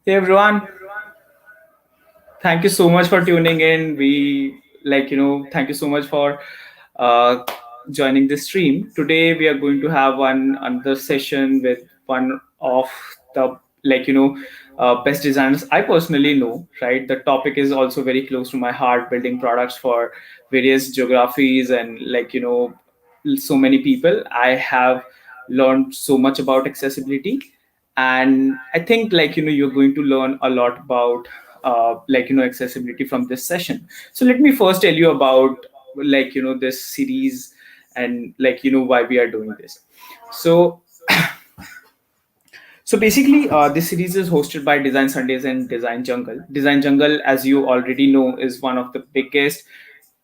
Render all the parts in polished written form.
Hey everyone, thank you so much for tuning in. Thank you so much for uh, joining this stream. Today we are going to have one another session with one of the best designers I personally know. Right, the topic is also very close to my heart. Building products for various geographies and so many people. I have learned so much about accessibility, and I think you're going to learn a lot about accessibility from this session. So let me first tell you about this series and why we are doing this. So so basically, this series is hosted by Design Sundays and Design Jungle. Design Jungle, as you already know, is one of the biggest,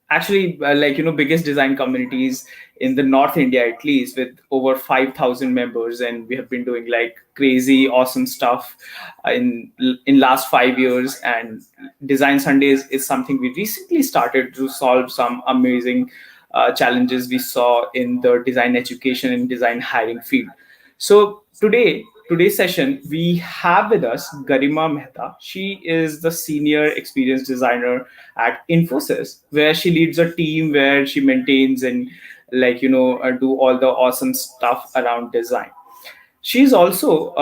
actually, biggest design communities in the North India, at least, with over 5,000 members, and we have been doing like crazy, awesome stuff in last 5 years. And Design Sundays is something we recently started to solve some amazing challenges we saw in the design education and design hiring field. So today's session, we have with us Garima Mehta. She is the senior experience designer at Infosys, where she leads a team where she maintains and do all the awesome stuff around design. She's also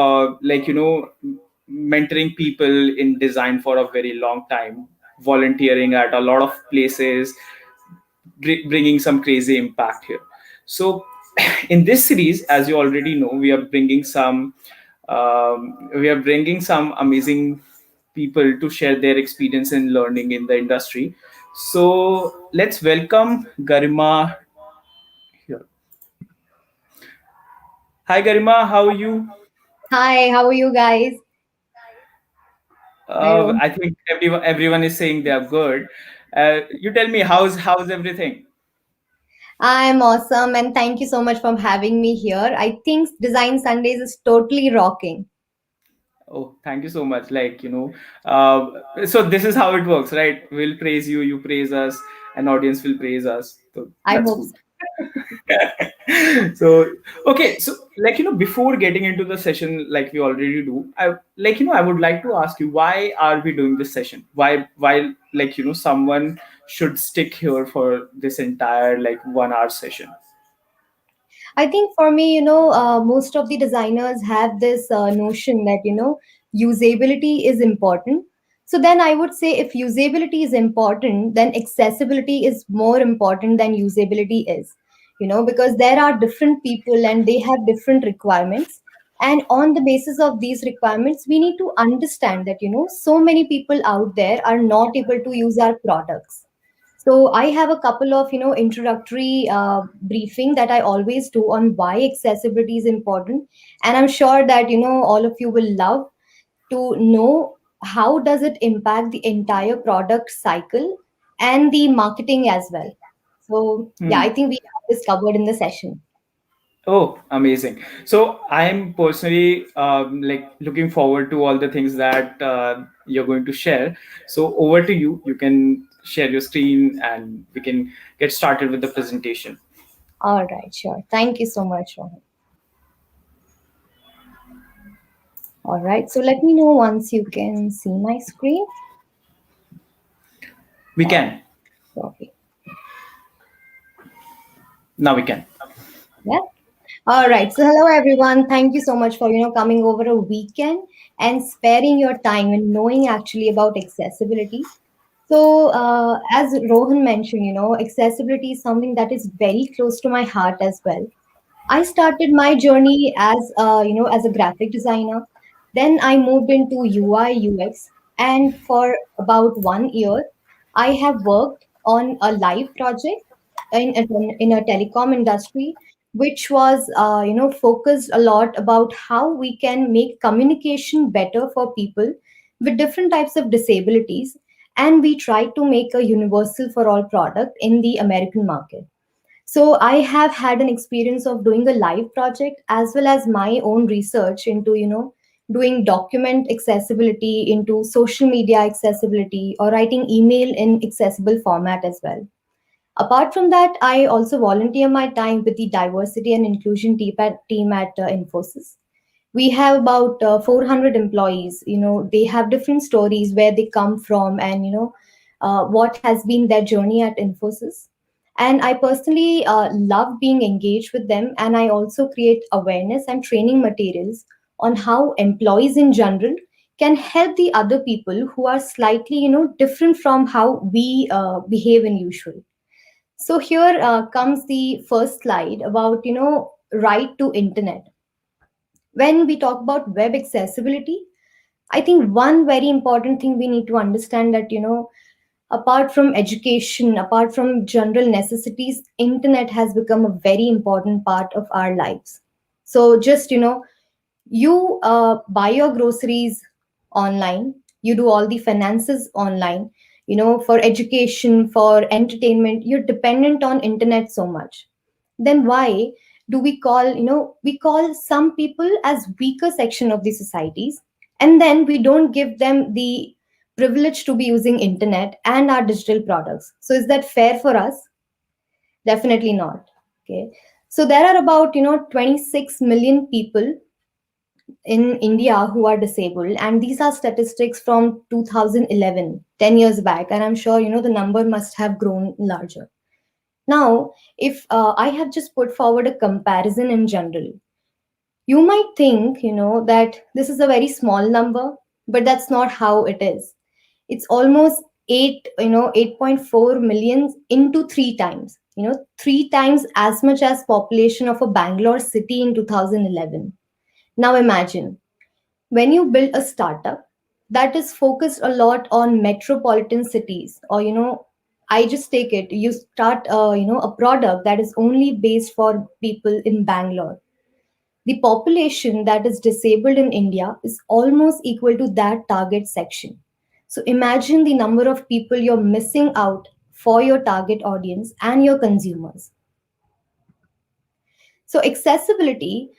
mentoring people in design for a very long time, volunteering at a lot of places, bringing some crazy impact here. So, in this series, as you already know, we are bringing some amazing people to share their experience in learning in the industry. So let's welcome Garima here. Hi, Garima. How are you? Hi, how are you guys? Hi, Rom. I think everyone is saying they are good. You tell me, how's everything? I'm awesome and thank you so much for having me here. I think Design Sundays is totally rocking. Oh, thank you so much. So this is how it works, right? We'll praise you, you praise us, and audience will praise us. So I that's hope cool. so. So okay, so before getting into the session, like we already do, I would like to ask you, why are we doing this session? Why someone should stick here for this entire 1 hour session? I think for me, most of the designers have this notion that, usability is important. So then I would say if usability is important, then accessibility is more important than usability is, because there are different people and they have different requirements. And on the basis of these requirements, we need to understand that, so many people out there are not able to use our products. So I have a couple of introductory briefing that I always do on why accessibility is important, and I'm sure that all of you will love to know how does it impact the entire product cycle and the marketing as well. So yeah, Hmm. I think we have this covered in the session. Oh, amazing. So I'm personally looking forward to all the things that you're going to share. So over to you. You can share your screen and we can get started with the presentation. All right, sure. Thank you so much, Rohan. All right, so let me know once you can see my screen. We All can. right, okay. Now we can. Yeah. All right. So hello everyone. Thank you so much for coming over a weekend and sparing your time and knowing actually about accessibility. So as Rohan mentioned, accessibility is something that is very close to my heart as well. I started my journey as as a graphic designer. Then I moved into UI UX, and for about 1 year, I have worked on a live project in a telecom industry, which was focused a lot about how we can make communication better for people with different types of disabilities, and we tried to make a universal for all product in the American market. So I have had an experience of doing a live project as well as my own research into, doing document accessibility, into social media accessibility, or writing email in accessible format as well. Apart from that, I also volunteer my time with the diversity and inclusion team at Infosys. We have about 400 employees. They have different stories, where they come from, and what has been their journey at Infosys. And I personally love being engaged with them, and I also create awareness and training materials on how employees in general can help the other people who are slightly different from how we behave in usual. So here comes the first slide about right to internet. When we talk about web accessibility, I think one very important thing we need to understand, that apart from education, apart from general necessities, internet has become a very important part of our lives. So just you buy your groceries online, you do all the finances online, for education, for entertainment, you're dependent on internet so much. Then why do we call some people as weaker section of the societies, and then we don't give them the privilege to be using internet and our digital products? So is that fair for us? Definitely not. Okay. So there are about 26 million people in India who are disabled, and these are statistics from 2011, 10 years back, and I'm sure the number must have grown larger. Now, if I have just put forward a comparison in general, you might think, that this is a very small number, but that's not how it is. It's almost 8.4 million into three times, three times as much as population of a Bangalore city in 2011. Now imagine, when you build a startup that is focused a lot on metropolitan cities, or I just take it, you start a product that is only based for people in Bangalore, the population that is disabled in India is almost equal to that target section. So imagine the number of people you're missing out for your target audience and your consumers. So accessibility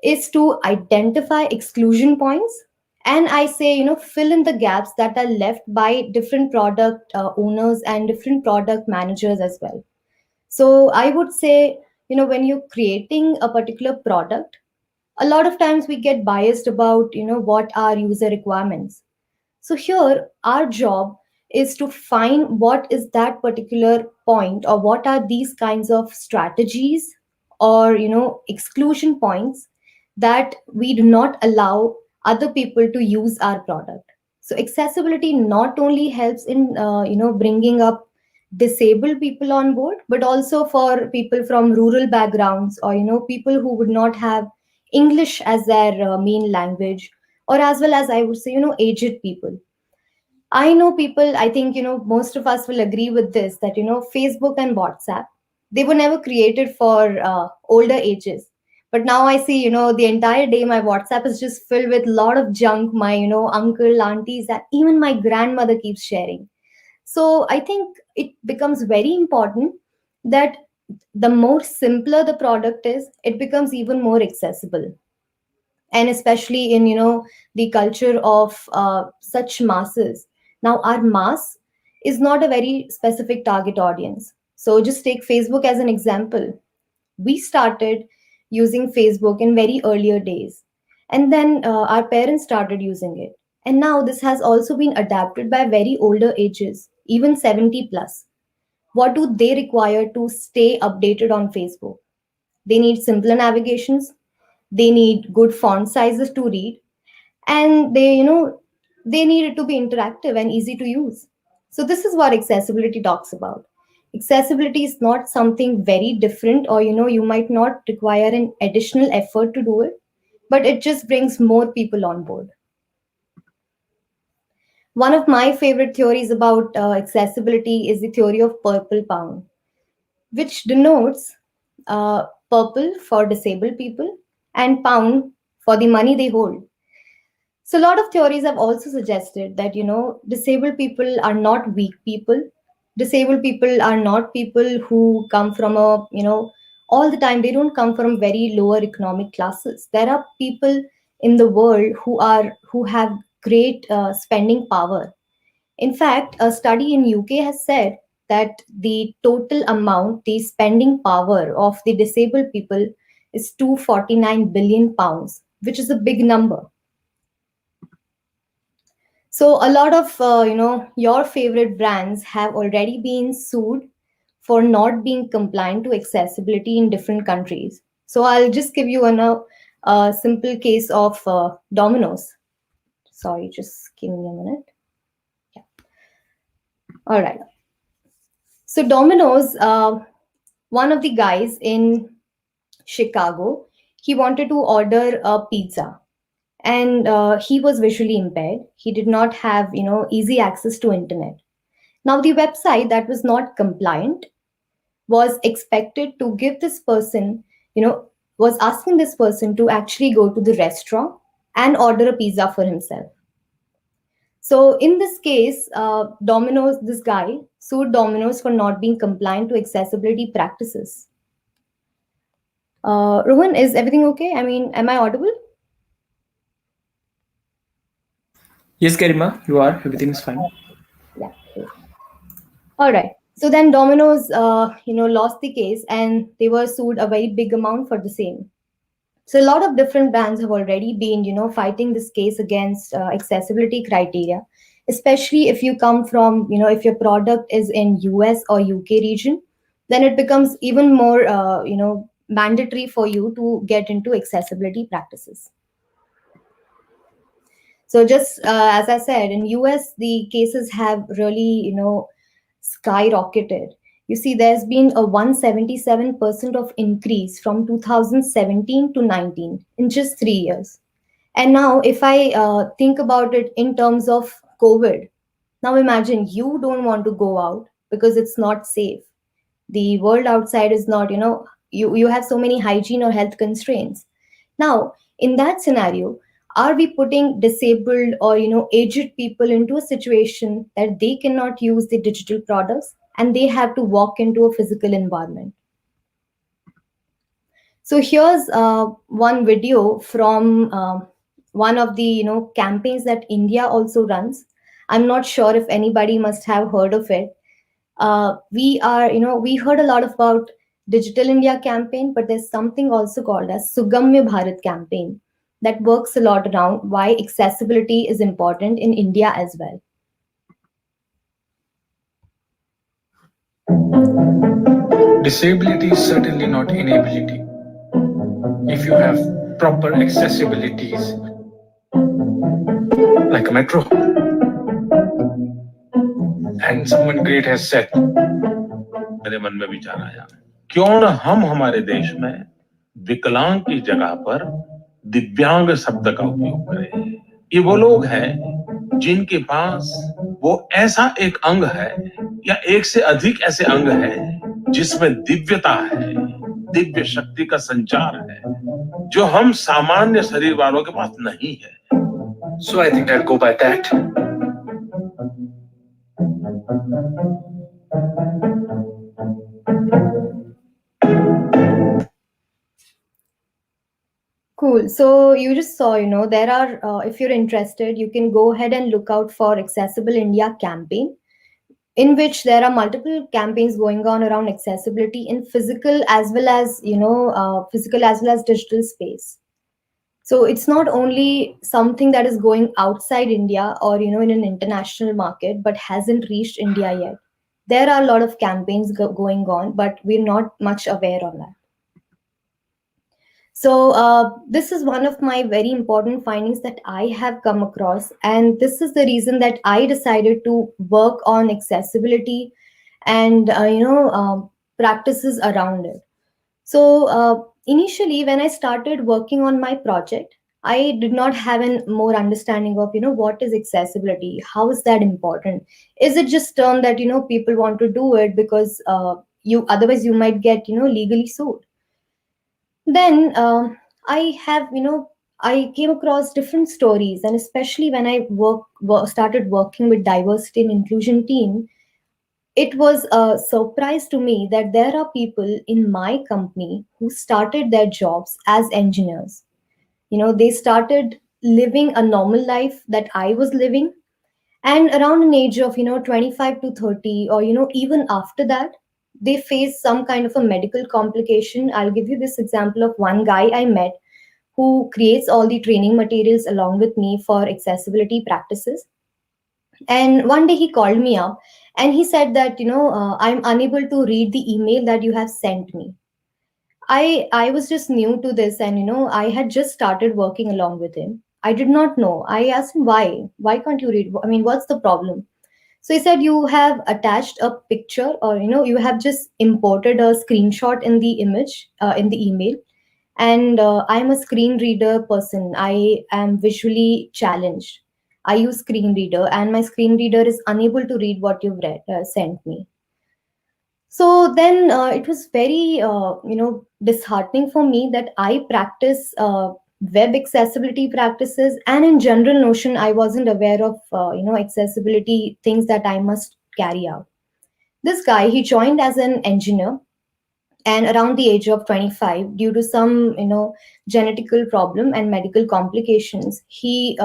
is to identify exclusion points, and I say, fill in the gaps that are left by different product owners and different product managers as well. So I would say, when you're creating a particular product, a lot of times we get biased about what are user requirements. So here our job is to find what is that particular point, or what are these kinds of strategies, or exclusion points that we do not allow other people to use our product. So accessibility not only helps in bringing up disabled people on board, but also for people from rural backgrounds, or people who would not have English as their main language, or as well as, I would say, aged people. I know people, I think, most of us will agree with this, that, Facebook and WhatsApp, they were never created for older ages. But now I see, the entire day my WhatsApp is just filled with a lot of junk, my, uncle, aunties, and even my grandmother keeps sharing. So I think it becomes very important that the more simpler the product is, it becomes even more accessible. And especially in the culture of such masses. Now our mass is not a very specific target audience. So just take Facebook as an example. We started using Facebook in very earlier days, and then our parents started using it, and now this has also been adapted by very older ages, even 70 plus. What do they require to stay updated on Facebook? They need simpler navigations, they need good font sizes to read, and they need it to be interactive and easy to use. So this is what accessibility talks about. Accessibility is not something very different, or you might not require an additional effort to do it, but it just brings more people on board. One of my favorite theories about accessibility is the theory of purple pound, which denotes purple for disabled people and pound for the money they hold. So a lot of theories have also suggested that disabled people are not weak people. Disabled people are not people who come from a all the time. They don't come from very lower economic classes. There are people in the world who have great spending power. In fact, a study in UK has said that the total amount, the spending power of the disabled people is 249 billion pounds, which is a big number. So a lot of your favorite brands have already been sued for not being compliant to accessibility in different countries. So I'll just give you a simple case of Domino's. Sorry, just give me a minute. Yeah. All right. So Domino's, one of the guys in Chicago, he wanted to order a pizza, and he was visually impaired. He did not have easy access to internet. Now the website that was not compliant was expected to give this person, was asking this person to actually go to the restaurant and order a pizza for himself. So in this case, Domino's, this guy sued Domino's for not being compliant to accessibility practices. Rohan, is everything okay? I mean, am I audible? Yes, Garima, you are. Everything is fine. Yeah. Okay. All right. So then Domino's, lost the case and they were sued a very big amount for the same. So a lot of different brands have already been, fighting this case against accessibility criteria, especially if you come from, if your product is in US or UK region, then it becomes even more, mandatory for you to get into accessibility practices. So just as I said, in US, the cases have really, skyrocketed. You see, there's been a 177% of increase from 2017 to 19 in just 3 years. And now, if I think about it in terms of COVID, now imagine you don't want to go out because it's not safe. The world outside is not, you have so many hygiene or health constraints. Now, in that scenario, are we putting disabled or aged people into a situation that they cannot use the digital products and they have to walk into a physical environment? So here's one video from one of the campaigns that India also runs. I'm not sure if anybody must have heard of it. We heard a lot about Digital India campaign, but there's something also called as Sugamya Bharat campaign that works a lot around why accessibility is important in India as well. Disability is certainly not inability. If you have proper accessibilities, like a metro, and someone great has said, मेरे मन में विचार आया, क्यों न हम हमारे देश में विकलांग की जगह पर दिव्यांग शब्द का उपयोग करें। ये वो लोग हैं जिनके पास वो ऐसा एक अंग है या एक से अधिक ऐसे अंग हैं जिसमें दिव्यता है, दिव्य शक्ति का संचार है, जो हम सामान्य शरीर वालों के पास नहीं है। So I think I'll go by that. Cool. So you just saw, there are, if you're interested, you can go ahead and look out for Accessible India campaign, in which there are multiple campaigns going on around accessibility in physical as well as, physical as well as digital space. So it's not only something that is going outside India or, in an international market, but hasn't reached India yet. There are a lot of campaigns going on, but we're not much aware of that. So this is one of my very important findings that I have come across, and this is the reason that I decided to work on accessibility and practices around it. So initially, when I started working on my project, I did not have a more understanding of what is accessibility, how is that important? Is it just term that people want to do it because you otherwise you might get legally sued? Then I have I came across different stories, and especially when I started working with diversity and inclusion team, it was a surprise to me that there are people in my company who started their jobs as engineers. They started living a normal life that I was living, and around an age of 25 to 30, or even after that, they face some kind of a medical complication. I'll give you this example of one guy I met who creates all the training materials along with me for accessibility practices. And one day he called me up and he said that, I'm unable to read the email that you have sent me. I was just new to this, and I had just started working along with him. I did not know. I asked him why. Why can't you read? I mean, what's the problem? So he said you have attached a picture, or you have just imported a screenshot in the image in the email. And I'm a screen reader person. I am visually challenged. I use screen reader, and my screen reader is unable to read what you've sent me. So then it was very disheartening for me that I practice web accessibility practices, and in general notion I wasn't aware of accessibility things that I must carry out. This guy, he joined as an engineer, and around the age of 25, due to some genetical problem and medical complications, he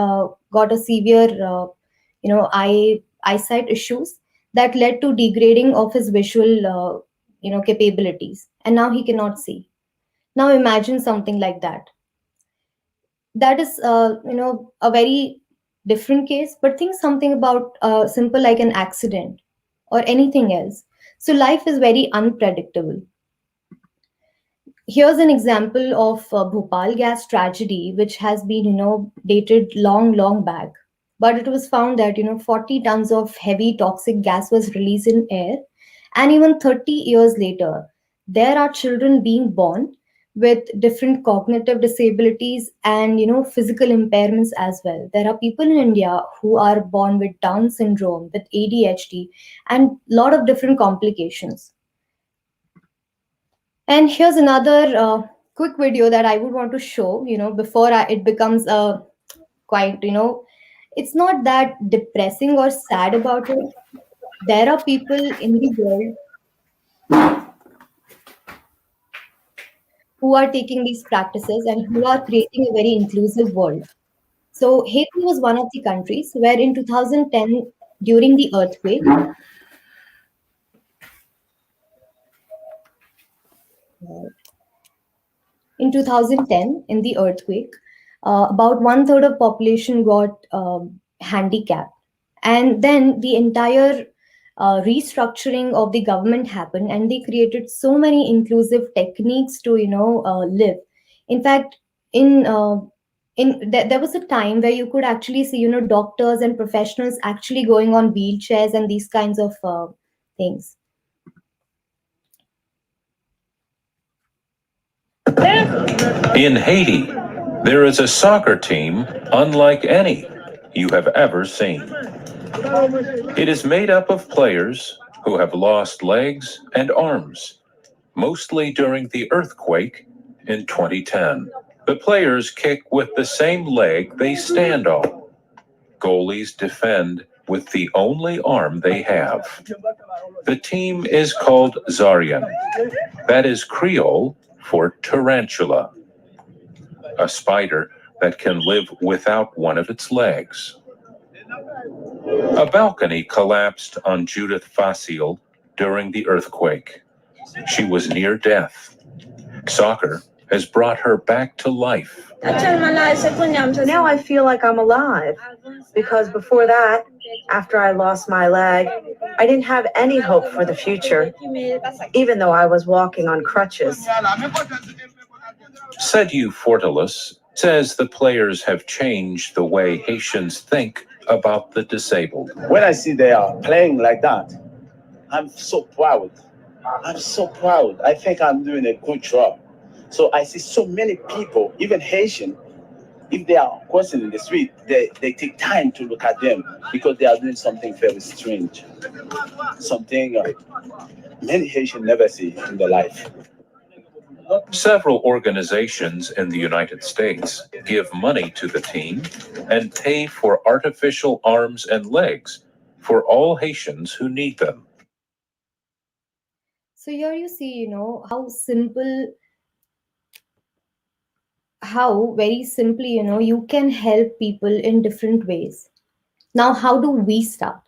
got a severe eyesight issues that led to degrading of his visual capabilities, and now he cannot see. Now imagine something like that. That is a very different case, but think something about simple like an accident or anything else. So life is very unpredictable. Here's an example of Bhopal gas tragedy, which has been, dated long, long back. But it was found that, 40 tons of heavy toxic gas was released in air. And even 30 years later, there are children being born with different cognitive disabilities and, physical impairments as well. There are people in India who are born with Down syndrome, with ADHD, and a lot of different complications. And here's another quick video that I would want to show, before it becomes a quite, it's not that depressing or sad about it. There are people in the world who are taking these practices and who are creating a very inclusive world. So Haiti was one of the countries where in 2010, during the earthquake, uh, in 2010, in the earthquake, about one third of population got handicapped, and then the entire restructuring of the government happened, and they created so many inclusive techniques to live. In fact, there was a time where you could actually see doctors and professionals actually going on wheelchairs and these kinds of things. In Haiti, there is a soccer team unlike any you have ever seen. It is made up of players who have lost legs and arms, mostly during the earthquake in 2010. The players kick with the same leg they stand on. Goalies defend with the only arm they have. The team is called Zarian. That is Creole for tarantula, a spider that can live without one of its legs. A balcony collapsed on Judith Facile during the earthquake. She was near death. Soccer has brought her back to life. Now I feel like I'm alive, because before that, after I lost my leg, I didn't have any hope for the future, even though I was walking on crutches. Sedu Fortalis says the players have changed the way Haitians think about the disabled. When I see they are playing like that, I'm so proud. I'm so proud. I think I'm doing a good job. So I see so many people, even Haitian, if they are crossing in the street, they take time to look at them because they are doing something very strange. Something many Haitians never see in their life. Several organizations in the United States give money to the team and pay for artificial arms and legs for all Haitians who need them. So here you see, how simple, how very simply, you can help people in different ways. Now, how do we start?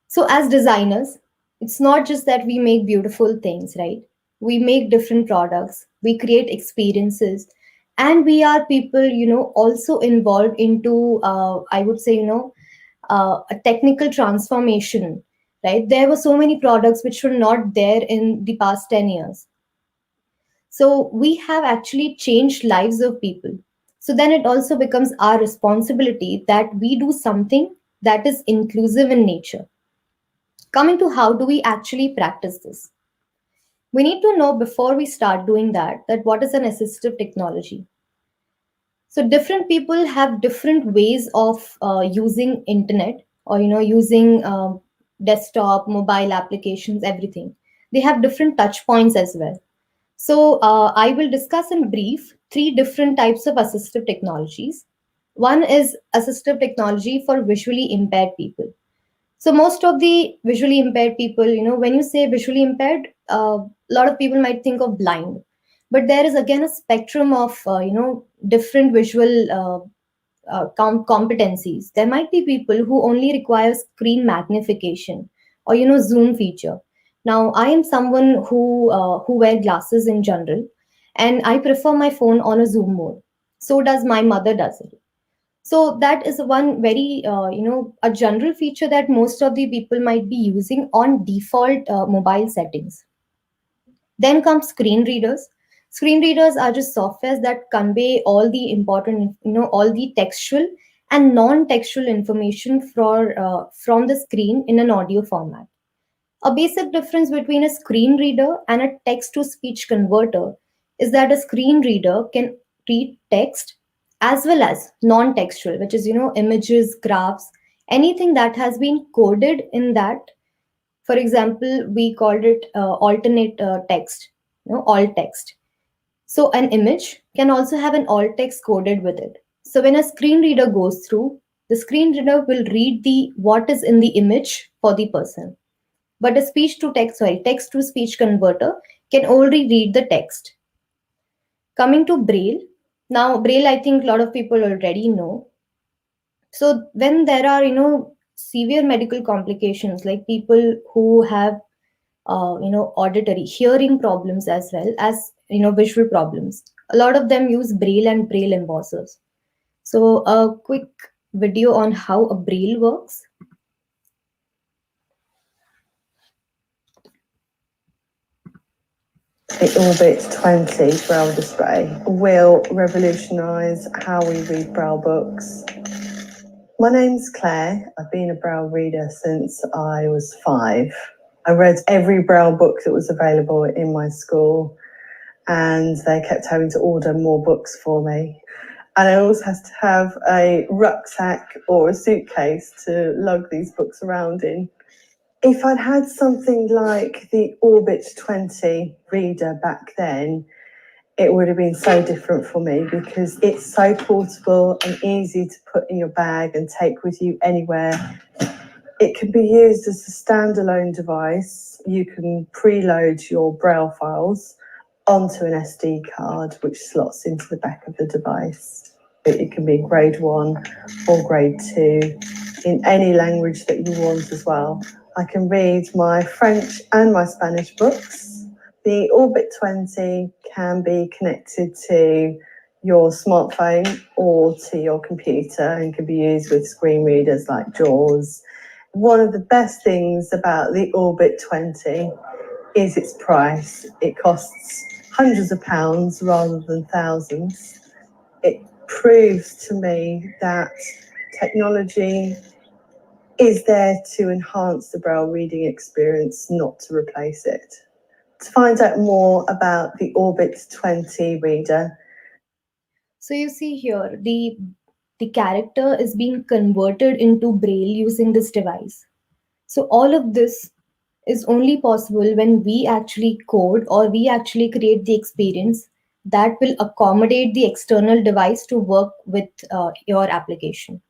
So as designers, it's not just that we make beautiful things, right? We make different products, we create experiences, And we are people, also involved into, I would say, a technical transformation, right? There were so many products which were not there in the past 10 years. So we have actually changed lives of people. So then it also becomes our responsibility that we do something that is inclusive in nature. Coming to how do we actually practice this? We need to know before we start doing that what is an assistive technology. So different people have different ways of using internet, or using desktop, mobile applications, everything. They have different touch points as well. So I will discuss in brief three different types of assistive technologies. One is assistive technology for visually impaired people. So most of the visually impaired people, when you say visually impaired, a lot of people might think of blind, but there is again a spectrum of different visual competencies. There might be people who only require screen magnification or zoom feature. Now I am someone who wear glasses in general, and I prefer my phone on a zoom mode. So does my mother does it. So that is one very a general feature that most of the people might be using on default mobile settings. Then comes screen readers. Screen readers are just softwares that convey all the important, all the textual and non-textual information from the screen in an audio format. A basic difference between a screen reader and a text to speech converter is that a screen reader can read text as well as non textual, which is, images, graphs, anything that has been coded in that. For example, we called it alternate text, alt text. So an image can also have an alt text coded with it. So when a screen reader goes through, the screen reader will read the what is in the image for the person, but a text to speech converter can only read the text. Coming to braille. Now braille, I think a lot of people already know. So when there are severe medical complications, like people who have auditory hearing problems as well as visual problems, a lot of them use braille and braille embossers. So a quick video on how a braille works. The Orbit 20 Braille display will revolutionise how we read Braille books. My name's Claire. I've been a Braille reader since I was 5. I read every Braille book that was available in my school, and they kept having to order more books for me. And I always had to have a rucksack or a suitcase to lug these books around in. If I'd had something like the Orbit 20 reader back then, it would have been so different for me, because it's so portable and easy to put in your bag and take with you anywhere. It can be used as a standalone device. You can preload your Braille files onto an SD card, which slots into the back of the device. It can be grade 1 or grade 2 in any language that you want as well. I can read my French and my Spanish books. The Orbit 20 can be connected to your smartphone or to your computer and can be used with screen readers like JAWS. One of the best things about the Orbit 20 is its price. It costs hundreds of pounds rather than thousands. It proves to me that technology is there to enhance the Braille reading experience, not to replace it. To find out more about the Orbit 20 reader. So you see here, the character is being converted into braille using this device. So all of this is only possible when we actually code or we actually create the experience that will accommodate the external device to work with your application.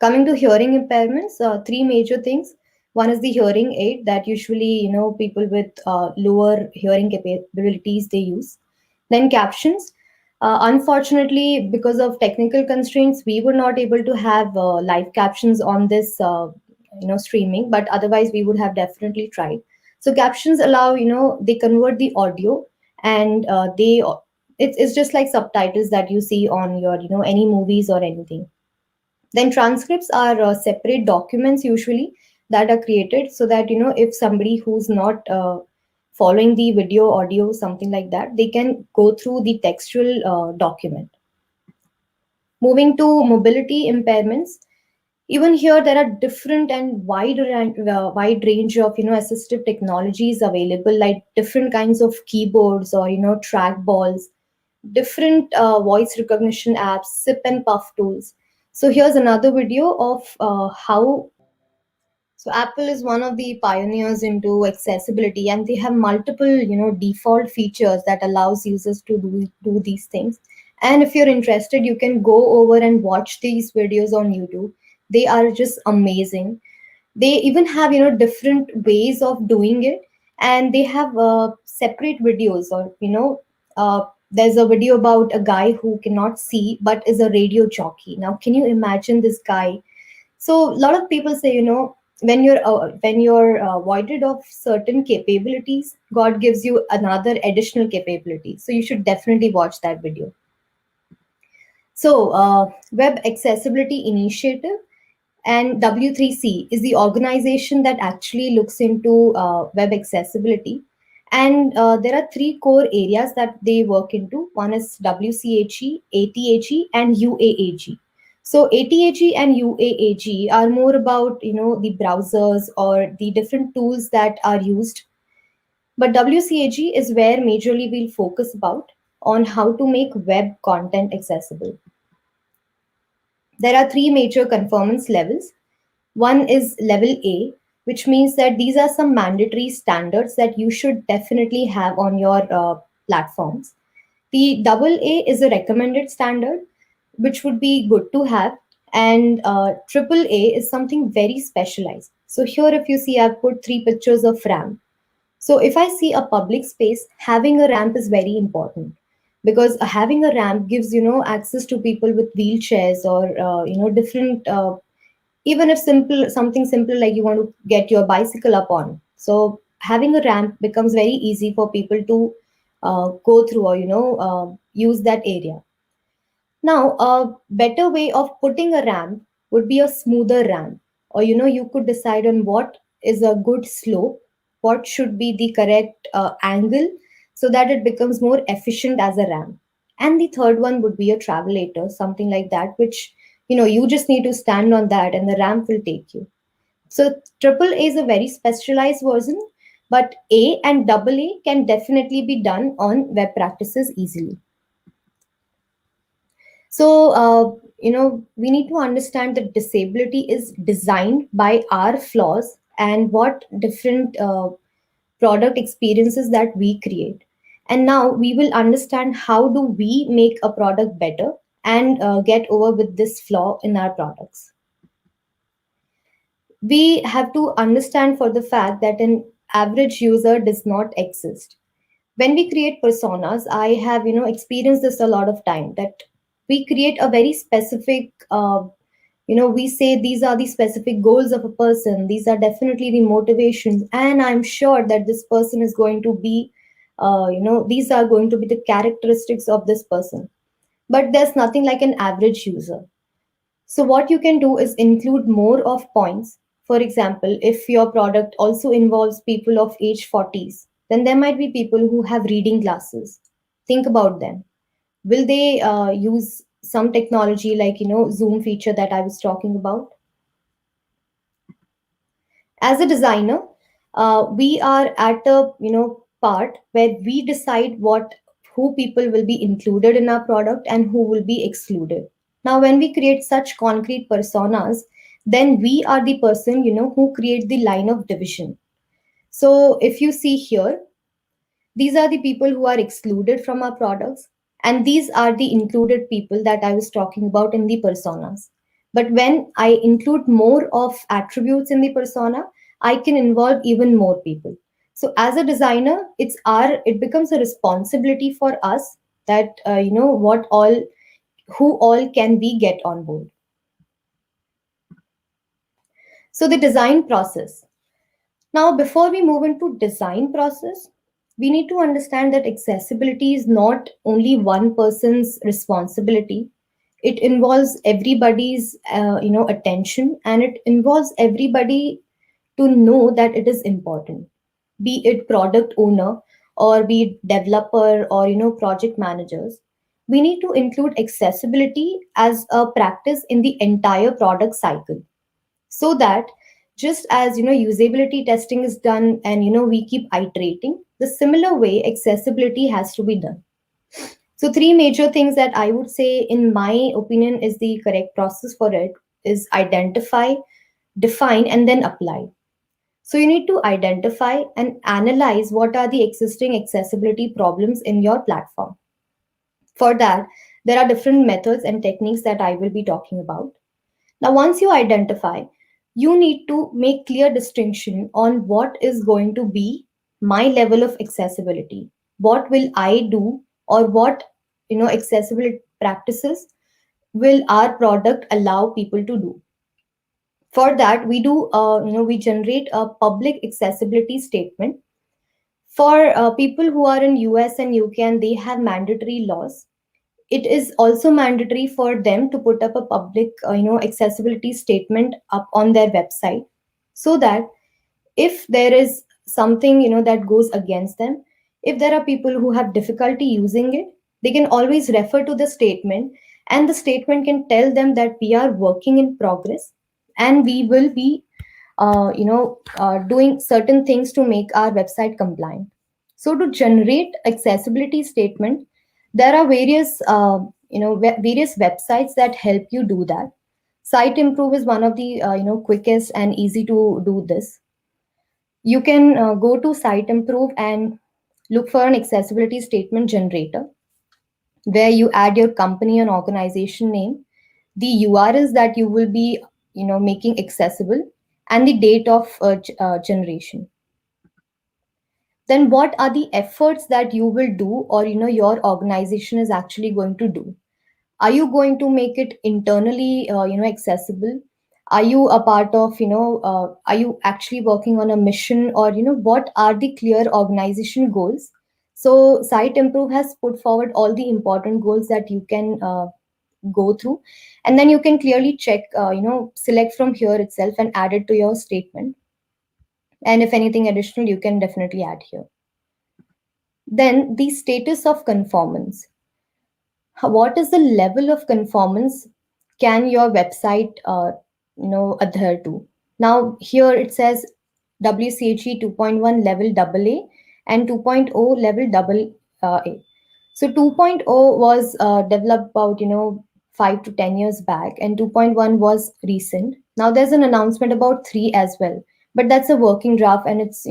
Coming to hearing impairments, three major things. One is the hearing aid that usually people with lower hearing capabilities they use. Then captions. Unfortunately, because of technical constraints, we were not able to have live captions on this streaming, but otherwise we would have definitely tried. So captions allow, they convert the audio, and they It's just like subtitles that you see on your any movies or anything. Then transcripts are separate documents usually that are created so that if somebody who's not following the video audio something like that, they can go through the textual document. Moving to mobility impairments, even here there are different and wide range of assistive technologies available, like different kinds of keyboards or track balls, different voice recognition apps, sip and puff tools. So here's another video of how. So Apple is one of the pioneers into accessibility, and they have multiple, default features that allows users to do these things. And if you're interested, you can go over and watch these videos on YouTube. They are just amazing. They even have, different ways of doing it, and they have separate videos, or there's a video about a guy who cannot see but is a radio jockey. Now, can you imagine this guy? So a lot of people say, when you're voided of certain capabilities, God gives you another additional capability. So you should definitely watch that video. So Web Accessibility Initiative and W3C is the organization that actually looks into web accessibility. And there are three core areas that they work into. One is WCAG, ATAG, and UAAG. So ATAG and UAAG are more about the browsers or the different tools that are used. But WCAG is where majorly we'll focus about on how to make web content accessible. There are three major conformance levels. One is level A, which means that these are some mandatory standards that you should definitely have on your platforms. The double A is a recommended standard, which would be good to have. And triple A is something very specialized. So here, if you see, I've put three pictures of ramp. So if I see a public space, having a ramp is very important, because having a ramp gives access to people with wheelchairs or different even if something simple like you want to get your bicycle up on. So having a ramp becomes very easy for people to go through or use that area. Now, a better way of putting a ramp would be a smoother ramp, or you could decide on what is a good slope, what should be the correct angle, so that it becomes more efficient as a ramp. And the third one would be a travelator, something like that, which you just need to stand on that and the ramp will take you. So triple A is a very specialized version, but A and double A can definitely be done on web practices easily. So, we need to understand that disability is designed by our flaws and what different product experiences that we create. And now we will understand how do we make a product better and get over with this flaw in our products. We have to understand for the fact that an average user does not exist. When we create personas, I have experienced this a lot of time, that we create a very specific we say these are the specific goals of a person, these are definitely the motivations, and I'm sure that this person is going to be these are going to be the characteristics of this person. But there's nothing like an average user. So what you can do is include more of points. For example, if your product also involves people of age 40s, then there might be people who have reading glasses. Think about them. Will they use some technology like Zoom feature that I was talking about? As a designer, we are at a part where we decide what who people will be included in our product and who will be excluded. Now, when we create such concrete personas, then we are the person who create the line of division. So if you see here, these are the people who are excluded from our products, and these are the included people that I was talking about in the personas. But when I include more of attributes in the persona, I can involve even more people. So as a designer, it becomes a responsibility for us that what all who all can we get on board. So the design process. Now, before we move into design process, we need to understand that accessibility is not only one person's responsibility. It involves everybody's attention, and it involves everybody to know that it is important, be it product owner or be it developer or project managers. We need to include accessibility as a practice in the entire product cycle, so that just as usability testing is done and we keep iterating, the similar way accessibility has to be done. So three major things that I would say in my opinion is the correct process for it is identify, define, and then apply. So you need to identify and analyze what are the existing accessibility problems in your platform. For that, there are different methods and techniques that I will be talking about. Now, once you identify, you need to make clear distinction on what is going to be my level of accessibility. What will I do, or what accessibility practices will our product allow people to do? For that, we do we generate a public accessibility statement. For people who are in US and UK and they have mandatory laws, it is also mandatory for them to put up a public accessibility statement up on their website, so that if there is something that goes against them, if there are people who have difficulty using it, they can always refer to the statement, and the statement can tell them that we are working in progress and we will be doing certain things to make our website compliant. So to generate accessibility statement, there are various various websites that help you do that. Site Improve is one of the quickest and easy to do this. You can go to Site Improve and look for an accessibility statement generator, where you add your company and organization name, the URLs that you will be making accessible, and the date of generation. Then what are the efforts that you will do, or your organization is actually going to do? Are you going to make it internally accessible? Are you a part of are you actually working on a mission, or what are the clear organization goals? So Site Improve has put forward all the important goals that you can go through, and then you can clearly check select from here itself and add it to your statement, and if anything additional you can definitely add here. Then the status of conformance. What is the level of conformance can your website adhere to? Now here it says WCAG 2.1 level AA and 2.0 level double A. So 2.0 was developed about 5 to 10 years back, and 2.1 was recent. Now there's an announcement about 3 as well, but that's a working draft, and it's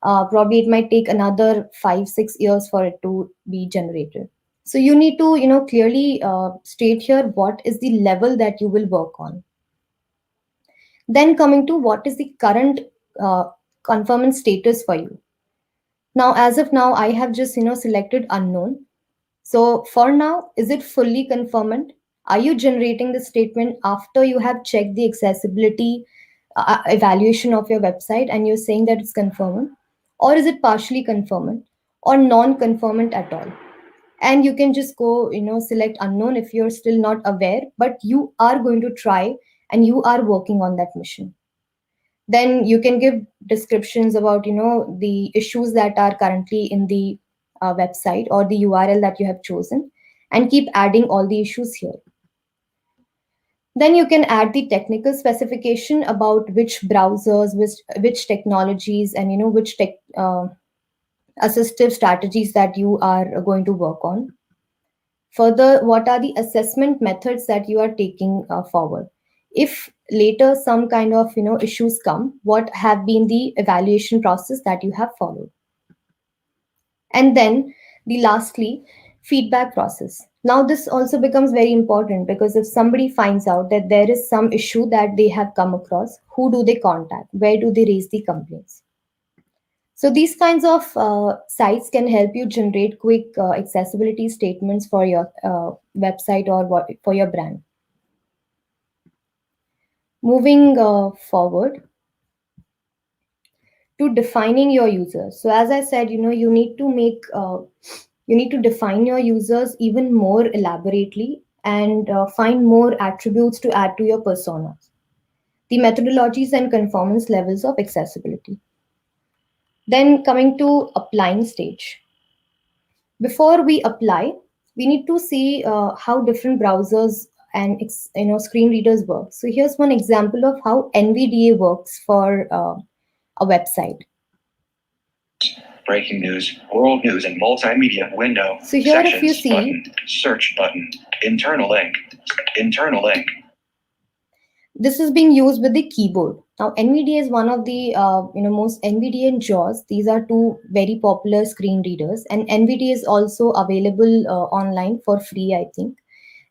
probably it might take another 5-6 years for it to be generated. So you need to clearly state here what is the level that you will work on. Then coming to what is the current conformance status for you. Now as of now I have just selected unknown. So for now, is it fully conformant? Are you generating the statement after you have checked the accessibility evaluation of your website and you're saying that it's conformant? Or is it partially conformant or non-conformant at all? And you can just go select unknown if you're still not aware, but you are going to try and you are working on that mission. Then you can give descriptions about the issues that are currently in the website or the URL that you have chosen, and keep adding all the issues here. Then you can add the technical specification about which browsers, which technologies, and which assistive strategies that you are going to work on. Further, what are the assessment methods that you are taking forward? If later some kind of issues come, what have been the evaluation process that you have followed? And then the lastly, feedback process. Now this also becomes very important, because if somebody finds out that there is some issue that they have come across, who do they contact? Where do they raise the complaints? So these kinds of sites can help you generate quick accessibility statements for your website or for your brand. Moving forward, to defining your users. So as I said, you need to you need to define your users even more elaborately and find more attributes to add to your personas. The methodologies and conformance levels of accessibility. Then coming to applying stage. Before we apply, we need to see how different browsers and screen readers work. So here's one example of how NVDA works for a website. Breaking news, world news and multimedia window. So here if you Sections see, button, search button, internal link, internal link. this is being used with the keyboard. Now NVDA is one of the most NVDA and JAWS. These are two very popular screen readers, and NVDA is also available online for free, I think.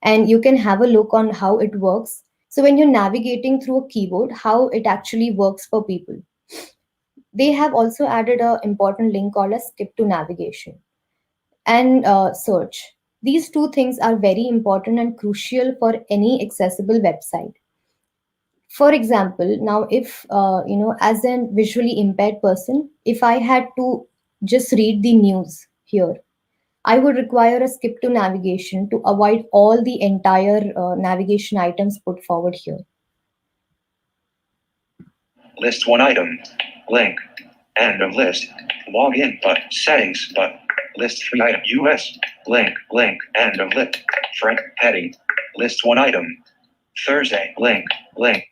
And you can have a look on how it works. So when you're navigating through a keyboard, how it actually works for people. They have also added an important link called as skip to navigation and search. These two things are very important and crucial for any accessible website. For example, now if as a visually impaired person, if I had to just read the news here, I would require a skip to navigation to avoid all the entire navigation items put forward here. List one item. Link. End of list. Login but settings but list three item. US. Link. Link. End of list. Frank. Heading. List one item. Thursday. Link. Link.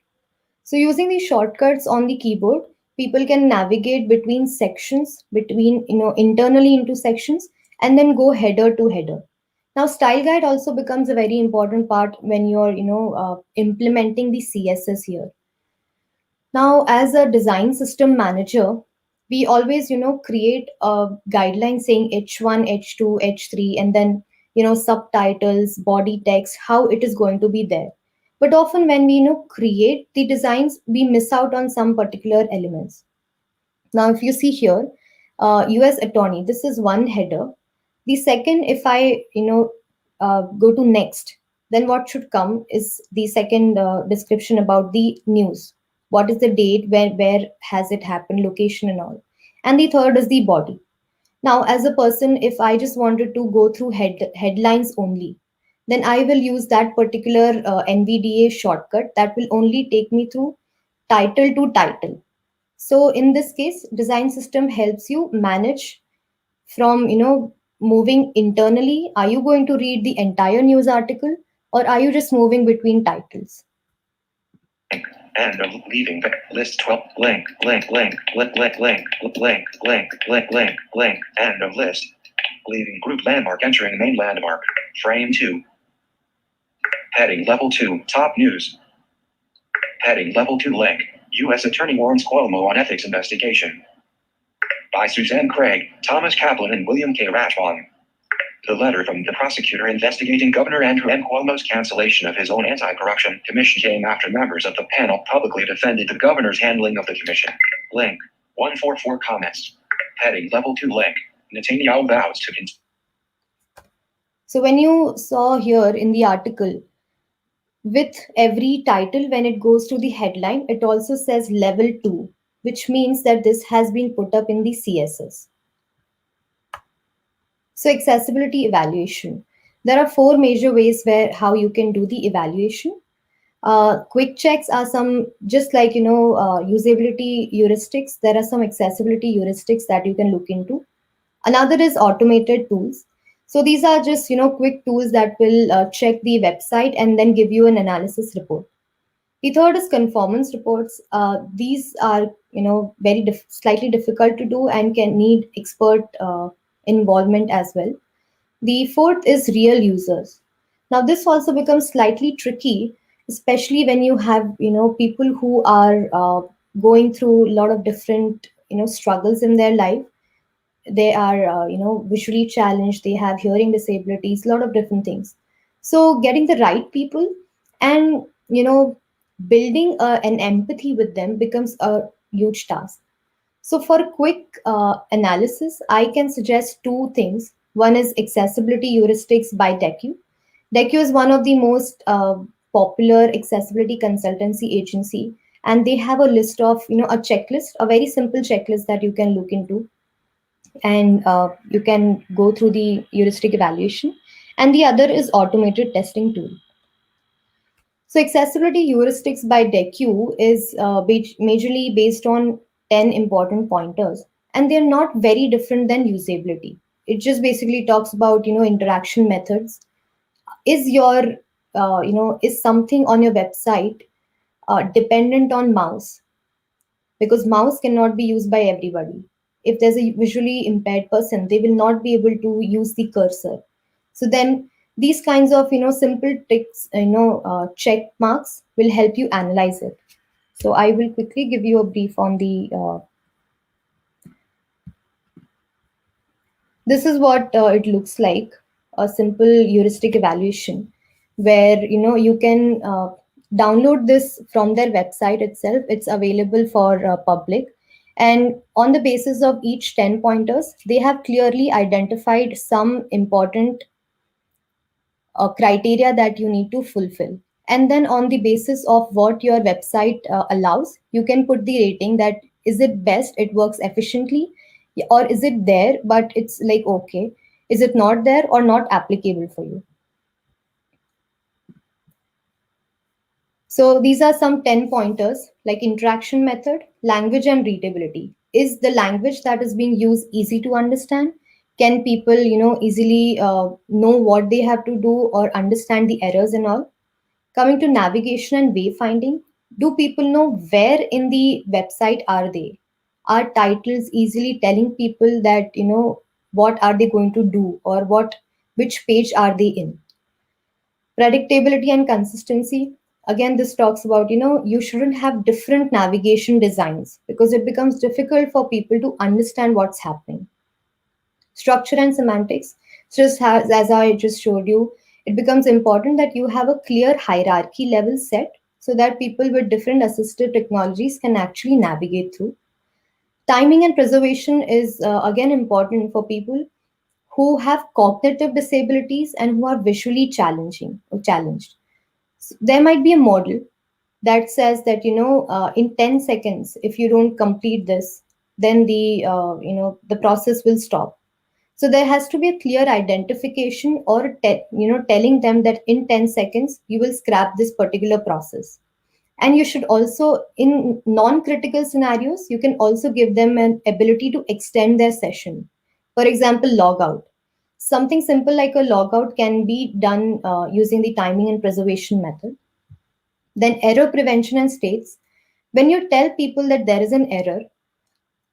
So using these shortcuts on the keyboard, people can navigate between sections, between internally into sections, and then go header to header. Now style guide also becomes a very important part when you're implementing the CSS here. Now as a design system manager, we always create a guideline saying H1, H2, H3, and then subtitles, body text, how it is going to be there. But often when we create the designs, we miss out on some particular elements. Now if you see here, US attorney, this is one header. The second, if I go to next, then what should come is the second description about the news. What is the date, where has it happened, location and all. And the third is the body. Now as a person, if I just wanted to go through headlines only, then I will use that particular NVDA shortcut that will only take me through title to title. So in this case, design system helps you manage from moving internally. Are you going to read the entire news article, or are you just moving between titles? End of leaving list 12 link link link link link link link link link link link end of list leaving group landmark entering main landmark frame 2 heading level 2 top news heading level 2 link U.S. Attorney warns Cuomo on ethics investigation by Suzanne Craig, Thomas Kaplan and William K. Rashwan. The letter from the prosecutor investigating Governor Andrew M. Cuomo's cancellation of his own anti-corruption commission came after members of the panel publicly defended the governor's handling of the commission. Link. 144 comments. Heading level 2 link. Netanyahu vows to continue. So when you saw here in the article, with every title, when it goes to the headline, it also says level 2, which means that this has been put up in the CSS. So accessibility evaluation. There are 4 major ways how you can do the evaluation. Quick checks are some, just like usability heuristics. There are some accessibility heuristics that you can look into. Another is automated tools. So these are just quick tools that will check the website and then give you an analysis report. The third is conformance reports. These are very slightly difficult to do and can need expert involvement as well. The fourth is real users. Now this also becomes slightly tricky, especially when you have people who are going through a lot of different struggles in their life. They are visually challenged, they have hearing disabilities, a lot of different things. So getting the right people and building an empathy with them becomes a huge task. So for a quick analysis, I can suggest 2 things. One is accessibility heuristics by Decu. Decu is one of the most popular accessibility consultancy agency, and they have a list of, a checklist, a very simple checklist that you can look into, and you can go through the heuristic evaluation. And the other is automated testing tool. So accessibility heuristics by DECU is majorly based on 10 important pointers, and they're not very different than usability. It just basically talks about, interaction methods. Is your, is something on your website dependent on mouse? Because mouse cannot be used by everybody. If there's a visually impaired person, they will not be able to use the cursor. So then these kinds of, simple tricks, check marks will help you analyze it. So I will quickly give you a brief on the this is what it looks like, a simple heuristic evaluation, where you can download this from their website itself. It's available for public, and on the basis of each 10 pointers, they have clearly identified some important criteria that you need to fulfill. And then on the basis of what your website allows, you can put the rating, that is it best, it works efficiently, or is it there but it's like okay, is it not there or not applicable for you. So these are some 10 pointers, like interaction method, language and readability. Is the language that is being used easy to understand? Can people, easily know what they have to do or understand the errors and all? Coming to navigation and wayfinding, do people know where in the website are they? Are titles easily telling people that, what are they going to do, or which page are they in? Predictability and consistency. Again, this talks about, you shouldn't have different navigation designs because it becomes difficult for people to understand what's happening. Structure and semantics, just as I just showed you, it becomes important that you have a clear hierarchy level set so that people with different assistive technologies can actually navigate through. Timing and preservation is again important for people who have cognitive disabilities and who are visually challenged. So there might be a model that says that, in 10 seconds, if you don't complete this, then the process will stop. So there has to be a clear identification, or telling them that in 10 seconds you will scrap this particular process. And you should also, in non-critical scenarios, you can also give them an ability to extend their session. For example, logout. Something simple like a logout can be done using the timing and preservation method. Then error prevention and states. When you tell people that there is an error,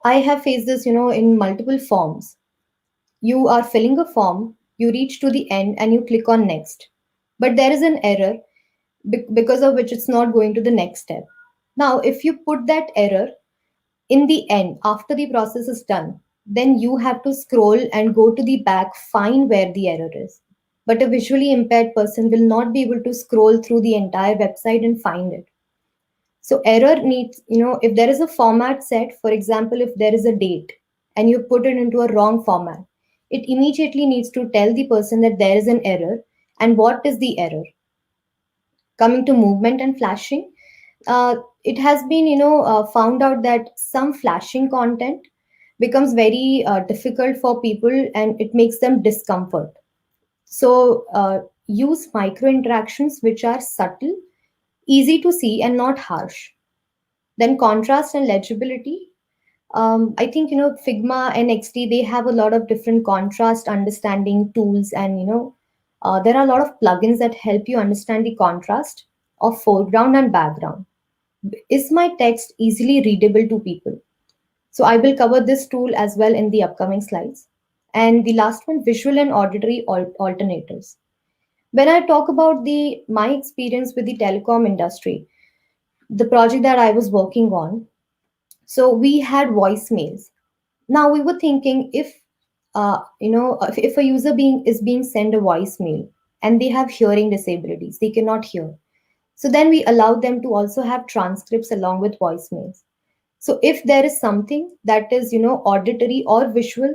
I have faced this, in multiple forms. You are filling a form, you reach to the end and you click on next. But there is an error because of which it's not going to the next step. Now, if you put that error in the end, after the process is done, then you have to scroll and go to the back, find where the error is. But a visually impaired person will not be able to scroll through the entire website and find it. So error needs, if there is a format set, for example, if there is a date and you put it into a wrong format, it immediately needs to tell the person that there is an error and what is the error. Coming to movement and flashing, it has been, found out that some flashing content becomes very difficult for people and it makes them discomfort. So use micro interactions which are subtle, easy to see and not harsh. Then contrast and legibility. I think, Figma and XD, they have a lot of different contrast understanding tools, and there are a lot of plugins that help you understand the contrast of foreground and background. Is my text easily readable to people? So I will cover this tool as well in the upcoming slides. And the last one, visual and auditory alternatives. When I talk about my experience with the telecom industry, the project that I was working on, so we had voicemails. Now we were thinking, if a user is being sent a voicemail and they have hearing disabilities, they cannot hear. So then we allow them to also have transcripts along with voicemails. So if there is something that is, auditory or visual,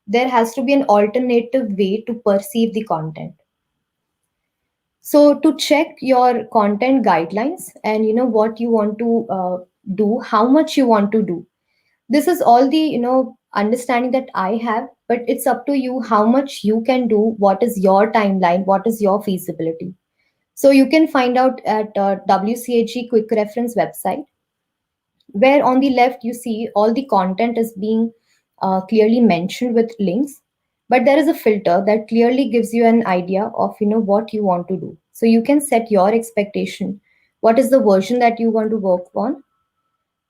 there has to be an alternative way to perceive the content. So to check your content guidelines and what you want to do, how much you want to do, this is all the understanding that I have, but it's up to you how much you can do, what is your timeline, what is your feasibility. So you can find out at WCAG quick reference website, where on the left you see all the content is being clearly mentioned with links, but there is a filter that clearly gives you an idea of what you want to do. So you can set your expectation, what is the version that you want to work on.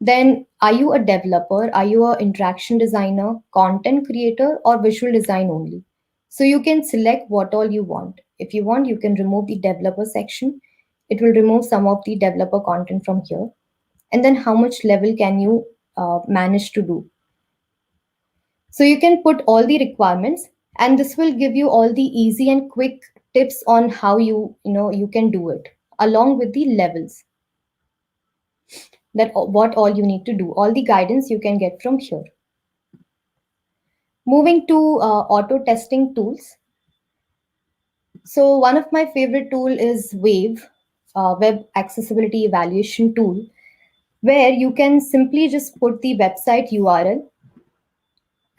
Then, are you a developer? Are you a interaction designer, content creator, or visual design only? So you can select what all you want. If you want, you can remove the developer section. It will remove some of the developer content from here. And then how much level can you manage to do? So you can put all the requirements, and this will give you all the easy and quick tips on how you can do it, along with the levels, that what all you need to do. All the guidance you can get from here. Moving to auto testing tools. So one of my favorite tool is Wave, Web Accessibility Evaluation Tool, where you can simply just put the website URL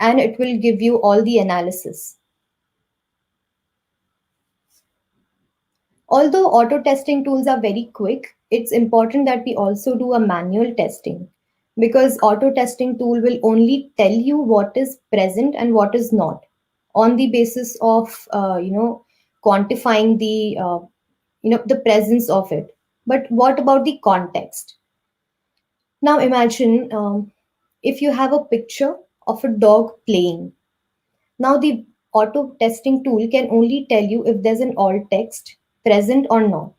and it will give you all the analysis. Although auto testing tools are very quick, it's important that we also do a manual testing, because auto testing tool will only tell you what is present and what is not on the basis of quantifying the presence of it. But what about the context? Now imagine if you have a picture of a dog playing. Now the auto testing tool can only tell you if there's an alt text present or not.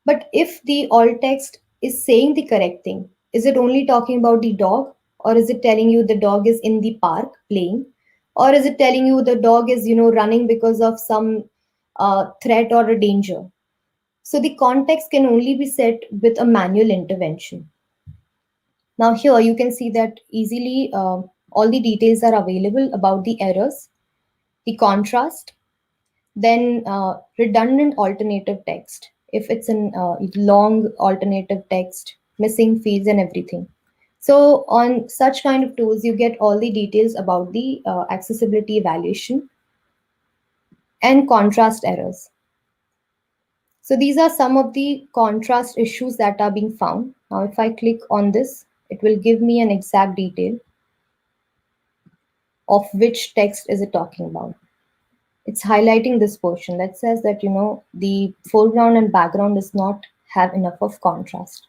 But if the alt text is saying the correct thing, is it only talking about the dog, or is it telling you the dog is in the park playing, or is it telling you the dog is running because of some threat or a danger? So the context can only be set with a manual intervention. Now here you can see that easily all the details are available about the errors, the contrast, then redundant alternative text. If it's an long alternative text, missing fields and everything. So on such kind of tools, you get all the details about the accessibility evaluation and contrast errors. So these are some of the contrast issues that are being found. Now, if I click on this, it will give me an exact detail of which text is it talking about. It's highlighting this portion that says that the foreground and background does not have enough of contrast.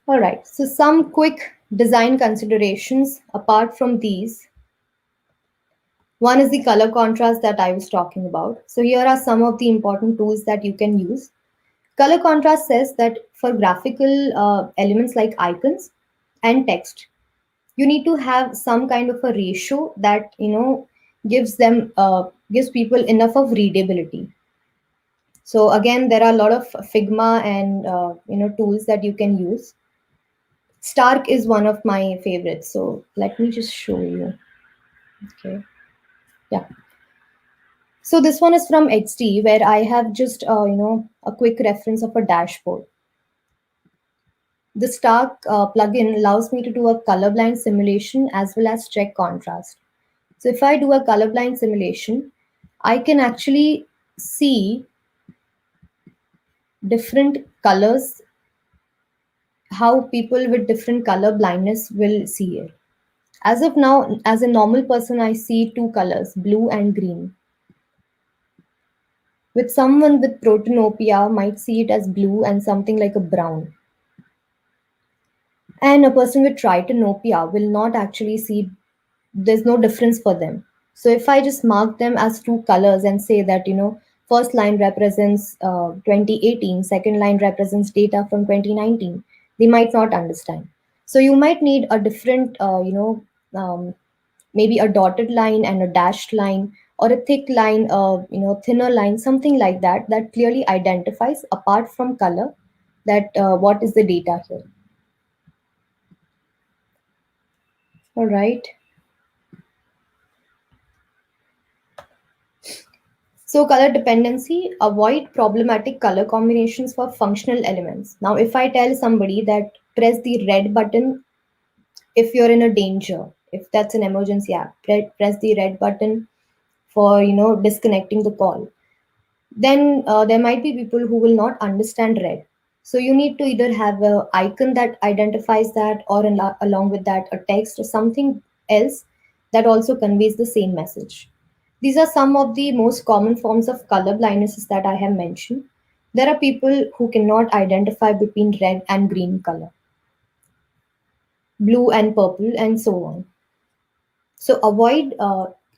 All right, so some quick design considerations apart from these. One is the color contrast that I was talking about. So here are some of the important tools that you can use. Color contrast says that for graphical elements like icons and text, you need to have some kind of a ratio that gives people enough of readability. So again, there are a lot of Figma and tools that you can use. Stark is one of my favorites. So let me just show you. Okay, yeah. So this one is from XD, where I have just a quick reference of a dashboard. The Stark plugin allows me to do a colorblind simulation as well as check contrast. So if I do a colorblind simulation, I can actually see different colors, how people with different color blindness will see it. As of now, as a normal person, I see two colors, blue and green. With someone with protanopia, might see it as blue and something like a brown. And a person with tritanopia will not actually see, there's no difference for them. So if I just mark them as two colors and say that first line represents 2018, second line represents data from 2019, they might not understand. So you might need a different maybe a dotted line and a dashed line, or a thick line, thinner line, something like that, that clearly identifies apart from color that what is the data here. All right. So color dependency, avoid problematic color combinations for functional elements. Now, if I tell somebody that press the red button if you're in a danger, if that's an emergency app, press the red button for disconnecting the call, then there might be people who will not understand red. So you need to either have a icon that identifies that, or along with that a text or something else that also conveys the same message. These are some of the most common forms of color blindnesses that I have mentioned. There are people who cannot identify between red and green color, blue and purple, and so on. So avoid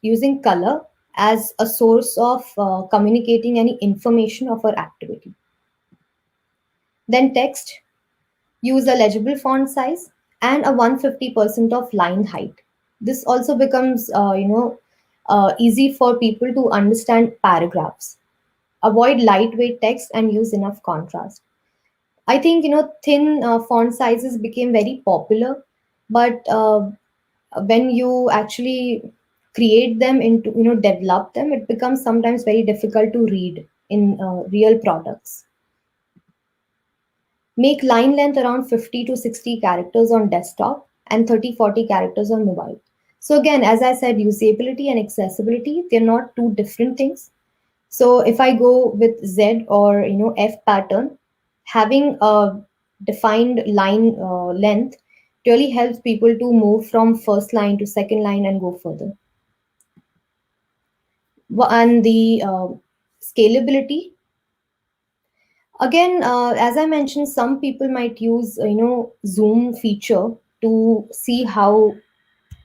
using color as a source of communicating any information of our activity. Then text, use a legible font size and a 150% of line height. This also becomes easy for people to understand paragraphs. Avoid lightweight text and use enough contrast. I think thin font sizes became very popular, but when you actually create them into develop them, it becomes sometimes very difficult to read in real products. Make line length around 50 to 60 characters on desktop and 30-40 characters on mobile. So again, as I said, usability and accessibility, they're not two different things. So if I go with Z or F pattern, having a defined line length really helps people to move from first line to second line and go further. And the scalability, again, as I mentioned, some people might use zoom feature to see how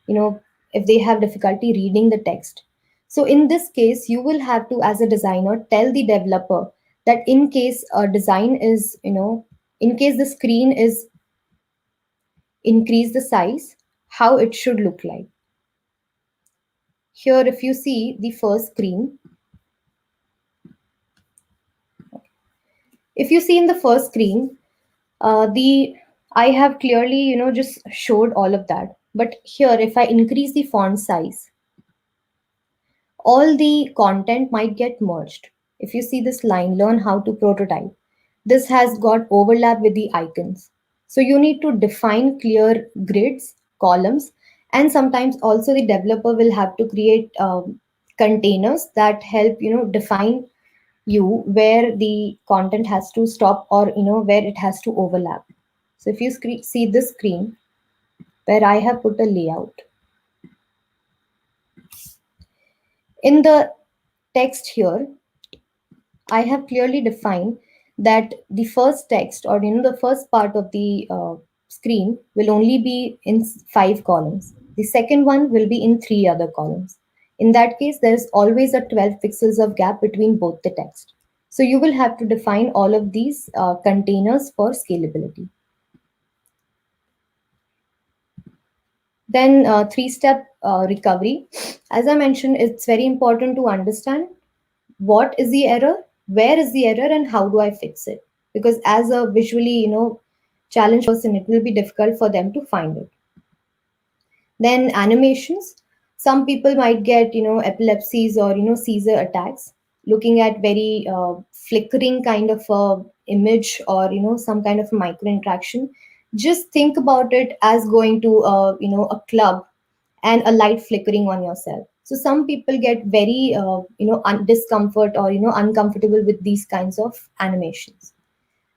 you know if they have difficulty reading the text. So in this case, you will have to, as a designer, tell the developer that in case a design is in case the screen is increase the size, how it should look like. Here, if you see the first screen, if you see in the first screen, the I have clearly just showed all of that. But here, if I increase the font size, all the content might get merged. If you see this line, learn how to prototype, this has got overlap with the icons. So you need to define clear grids, columns, and sometimes also the developer will have to create containers that help define you where the content has to stop, or where it has to overlap. So if you see this screen where I have put a layout, in the text here, I have clearly defined that the first text, or the first part of the screen will only be in 5 columns. The second one will be in 3 other columns. In that case, there's always a 12 pixels of gap between both the text. So you will have to define all of these containers for scalability. Then 3-step recovery. As I mentioned, it's very important to understand what is the error, where is the error, and how do I fix it. Because as a visually challenged person, it will be difficult for them to find it. Then animations. Some people might get epilepsies or seizure attacks looking at very flickering kind of image, or some kind of micro interaction. Just think about it as going to a club and a light flickering on yourself. So some people get very discomfort, or uncomfortable with these kinds of animations.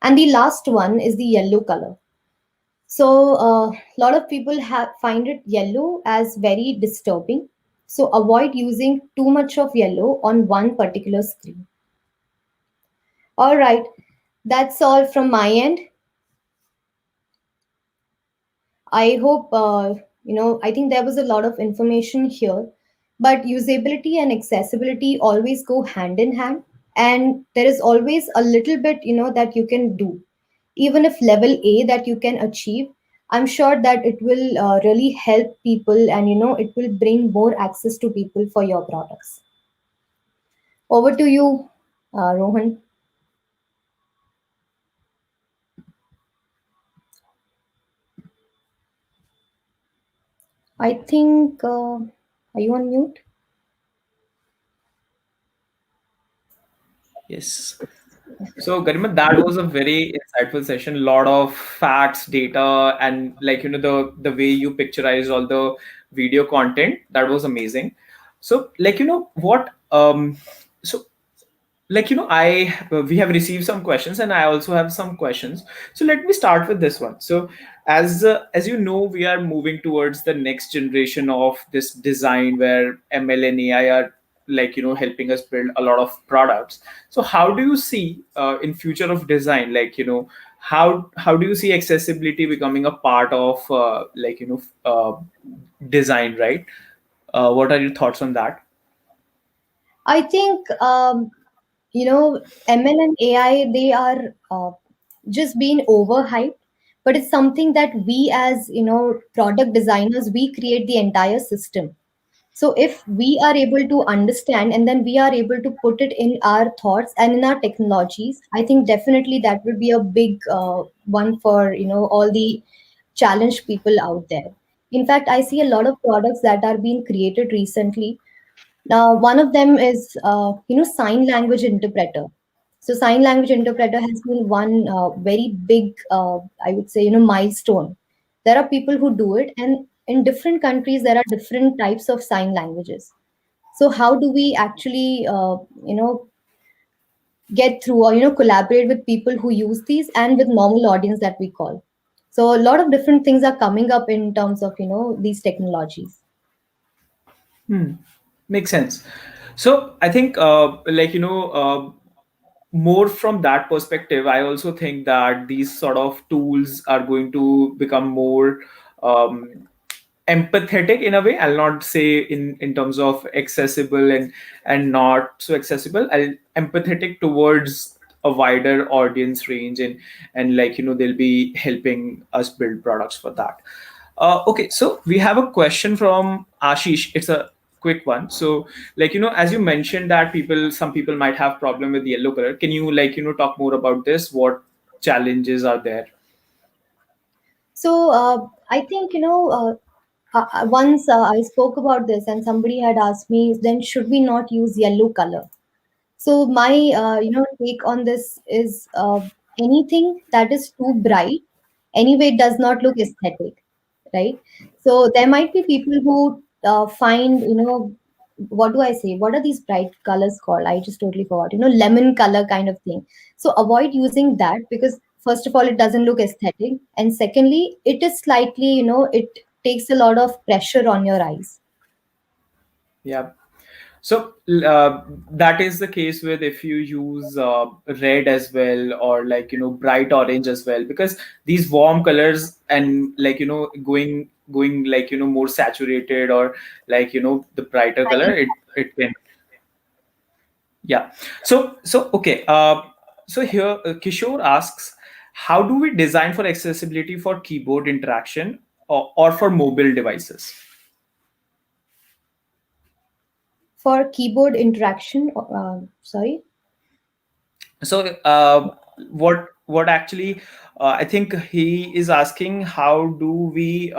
And the last one is the yellow color. So a lot of people find it yellow as very disturbing. So avoid using too much of yellow on one particular screen. All right, that's all from my end. I hope, I think there was a lot of information here, but usability and accessibility always go hand in hand. And there is always a little bit, that you can do. Even if level A that you can achieve, I'm sure that it will really help people, and, it will bring more access to people for your products. Over to you, Rohan. I think, are you on mute? Yes. So, Garima, that was a very insightful session. A lot of facts, data, and the way you picturized all the video content. That was amazing. So, what so I we have received some questions, and I also have some questions. So let me start with this one. So as you know, we are moving towards the next generation of this design where ML and AI are helping us build a lot of products. So how do you see in future of design, how do you see accessibility becoming a part of design, right? What are your thoughts on that? I think ML and AI, they are just being overhyped, but it's something that we as product designers, we create the entire system. So if we are able to understand and then we are able to put it in our thoughts and in our technologies, I think definitely that would be a big one for all the challenged people out there. In fact, I see a lot of products that are being created recently. Now, one of them is, sign language interpreter. So, sign language interpreter has been one very big, I would say, milestone. There are people who do it, and in different countries, there are different types of sign languages. So, how do we actually, get through or collaborate with people who use these and with normal audience that we call? So, a lot of different things are coming up in terms of these technologies. Hmm. Makes sense. So I think, more from that perspective, I also think that these sort of tools are going to become more um, empathetic in a way. I'll not say in terms of accessible and not so accessible. I'll empathetic towards a wider audience range, and they'll be helping us build products for that. Okay, so we have a question from Ashish. It's a quick one. So, as you mentioned that some people might have problem with yellow color. Can you talk more about this? What challenges are there? So I think once I spoke about this, and somebody had asked me, then should we not use yellow color? So my take on this is anything that is too bright, anyway, it does not look aesthetic, right? So there might be people who find what do I say? What are these bright colors called? I just totally forgot. Lemon color kind of thing. So avoid using that because first of all, it doesn't look aesthetic, and secondly, it is slightly it takes a lot of pressure on your eyes. Yeah. So that is the case with if you use red as well, or bright orange as well, because these warm colors and going more saturated, or the brighter color, it can. Yeah. So okay. So here Kishore asks, how do we design for accessibility for keyboard interaction, or for mobile devices? For keyboard interaction, sorry. So what actually, I think he is asking, how do we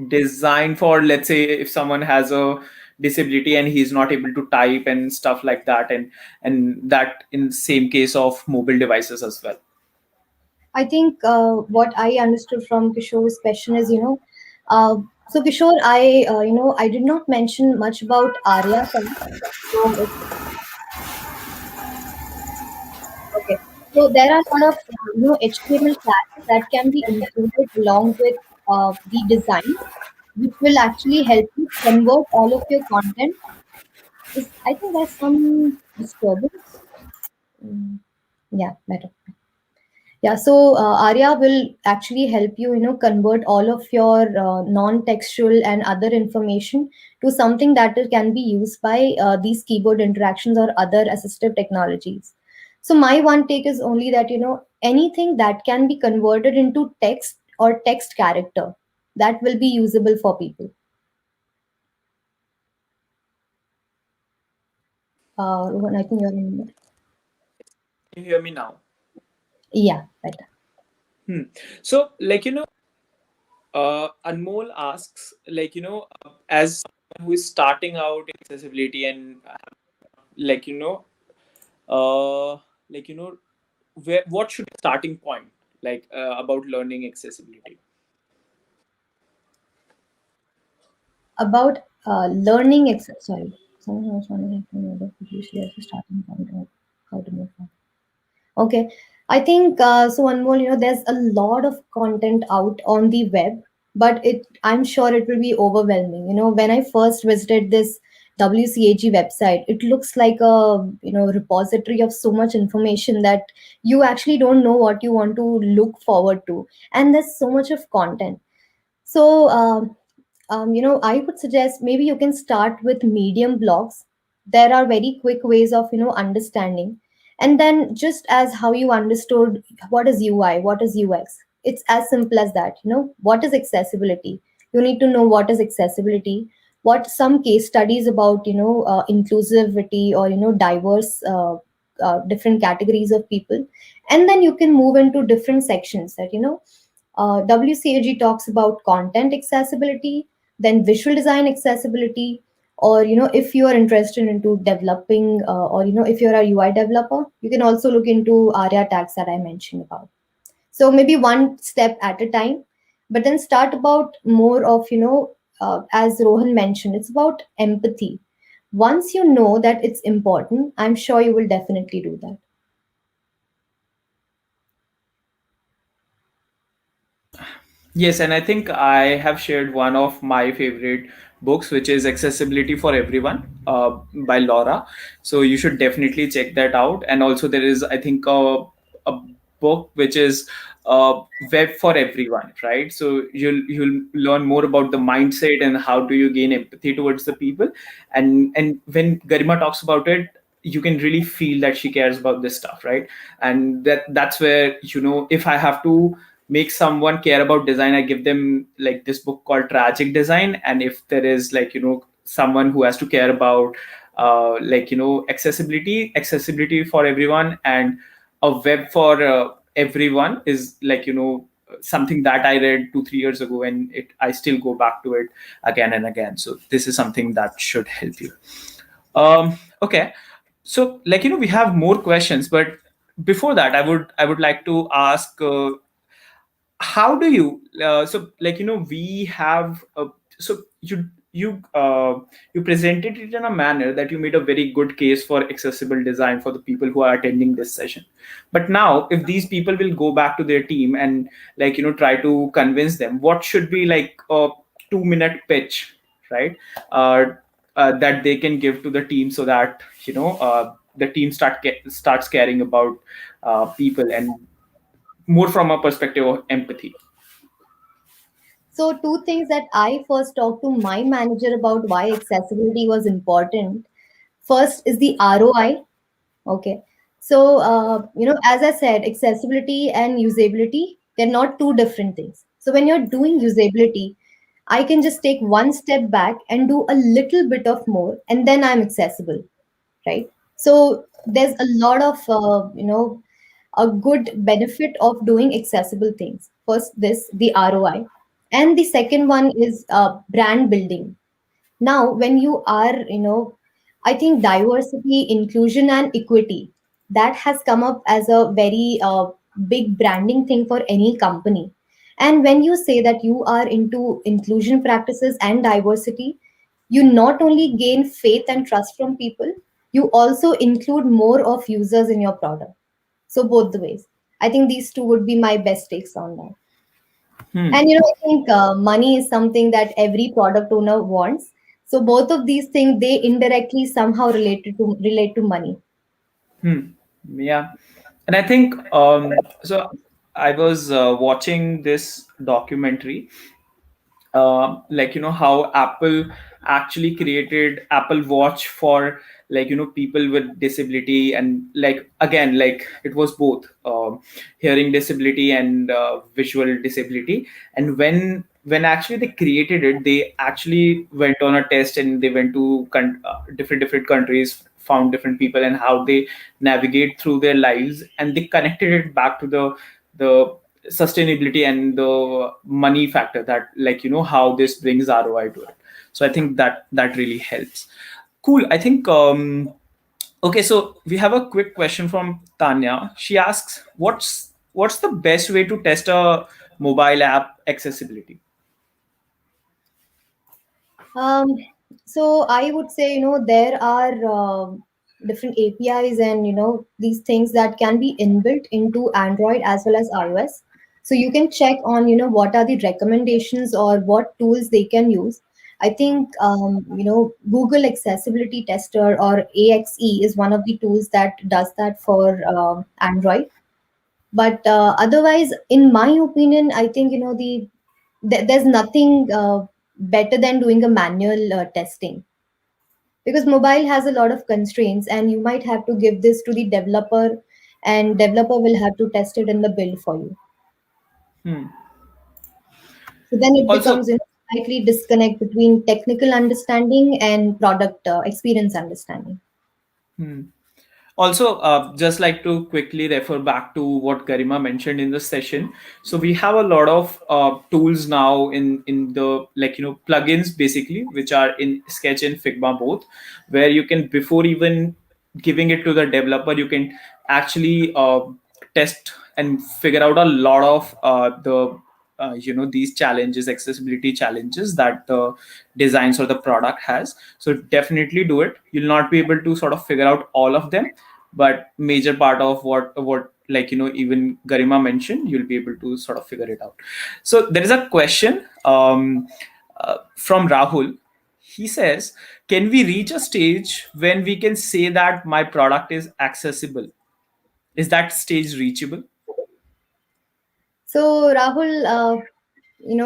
design for, let's say, if someone has a disability and he's not able to type and stuff like that, and that in same case of mobile devices as well. I think what I understood from Kishore's question is, so Kishore, I did not mention much about Arya. So, okay. So there are a lot of, HTML tags that can be included along with the design, which will actually help you convert all of your content. I think there's some disturbance. Mm, yeah, better. Yeah, so Arya will actually help you, convert all of your non-textual and other information to something that can be used by these keyboard interactions or other assistive technologies. So my one take is only that, anything that can be converted into text or text character, that will be usable for people. Rohan, I think you're in. Can you hear me now? Yeah, better. So Anmol asks, as someone who is starting out in accessibility, and like you know uh, like what should be starting point like about learning accessibility? About learning. Sorry, someone was wondering to know the usually as a starting point of how to move on. Okay, I think so. One more, there's a lot of content out on the web, but I'm sure it will be overwhelming. When I first visited this WCAG website, it looks like a repository of so much information that you actually don't know what you want to look forward to, and there's so much of content. So, I would suggest maybe you can start with medium blogs. There are very quick ways of, understanding. And then just as how you understood what is UI, what is UX, it's as simple as that. What is accessibility? You need to know what is accessibility, what some case studies about, inclusivity or, diverse, different categories of people. And then you can move into different sections that, WCAG talks about content accessibility, then visual design accessibility, or if you are interested into developing, or if you're a UI developer, you can also look into ARIA tags that I mentioned about. So maybe one step at a time, but then start about more of as Rohan mentioned, it's about empathy. Once you know that it's important, I'm sure you will definitely do that. Yes, and I think I have shared one of my favorite books, which is Accessibility for Everyone by Laura. So you should definitely check that out. And also, there is, I think, a book which is Web for Everyone, right? So you'll learn more about the mindset and how do you gain empathy towards the people. And when Garima talks about it, you can really feel that she cares about this stuff, right? And that's where if I have to make someone care about design, I give them like this book called Tragic Design. And if there is like someone who has to care about accessibility for everyone, and a web for everyone is like something that I read 2-3 years ago, and I still go back to it again and again. So this is something that should help you. Okay, so we have more questions, but before that, I would like to ask, how do you so we have so you presented it in a manner that you made a very good case for accessible design for the people who are attending this session. But now if these people will go back to their team and try to convince them, what should be like a 2-minute pitch, right? That they can give to the team so that the team starts caring about people, and more from a perspective of empathy. So, two things that I first talked to my manager about why accessibility was important. First is the ROI. Okay. So, as I said, accessibility and usability, they're not two different things. So, when you're doing usability, I can just take one step back and do a little bit of more, and then I'm accessible, right? So, there's a lot of, a good benefit of doing accessible things. First, the ROI. And the second one is brand building. Now, when you are, I think diversity, inclusion, and equity, that has come up as a very big branding thing for any company. And when you say that you are into inclusion practices and diversity, you not only gain faith and trust from people, you also include more of users in your product. So both the ways. I think these two would be my best takes on that. Hmm. And I think money is something that every product owner wants. So both of these things they indirectly somehow relate to money. Hmm. Yeah. And I think so I was watching this documentary, how Apple actually created Apple Watch for people with disability, and again it was both hearing disability and visual disability. And when actually they created it, they actually went on a test, and they went to different countries, found different people and how they navigate through their lives, and they connected it back to the sustainability and the money factor, that how this brings ROI to it. So I think that really helps. Cool. I think Okay, so we have a quick question from Tanya. She asks, what's the best way to test a mobile app accessibility? Um, so I would say, there are different APIs and, these things that can be inbuilt into Android as well as iOS. So you can check on, what are the recommendations or what tools they can use. I think, Google Accessibility Tester or AXE is one of the tools that does that for Android. But otherwise, in my opinion, I think, there's nothing better than doing a manual testing, because mobile has a lot of constraints and you might have to give this to the developer, and developer will have to test it in the build for you. Hmm. So then it Also, becomes, slightly disconnect between technical understanding and product experience understanding. hmm. Also, just like to quickly refer back to what Garima mentioned in the session. So we have a lot of tools now in the, like, plugins basically, which are in Sketch and Figma both, where you can, before even giving it to the developer, you can actually test and figure out a lot of these challenges, accessibility challenges that the designs or the product has. So definitely do it. You'll not be able to sort of figure out all of them, but major part of what like, even Garima mentioned, you'll be able to sort of figure it out. So there is a question from Rahul. He says, can we reach a stage when we can say that my product is accessible? Is that stage reachable? So Rahul,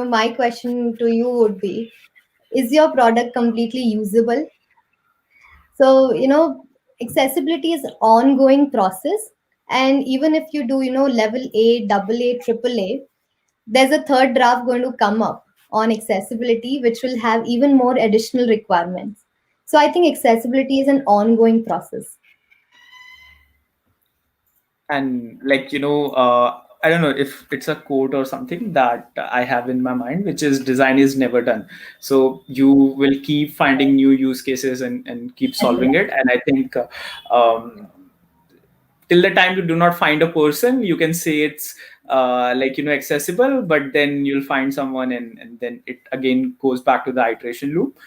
my question to you would be, is your product completely usable? So, accessibility is an ongoing process. And even if you do, level A, double A, triple A, there's a third draft going to come up on accessibility, which will have even more additional requirements. So I think accessibility is an ongoing process. And, like, I don't know if it's a quote or something that I have in my mind, which is, design is never done. So you will keep finding new use cases and keep solving it. And I think till the time you do not find a person, you can say it's like, accessible, but then you'll find someone, and then it again goes back to the iteration loop.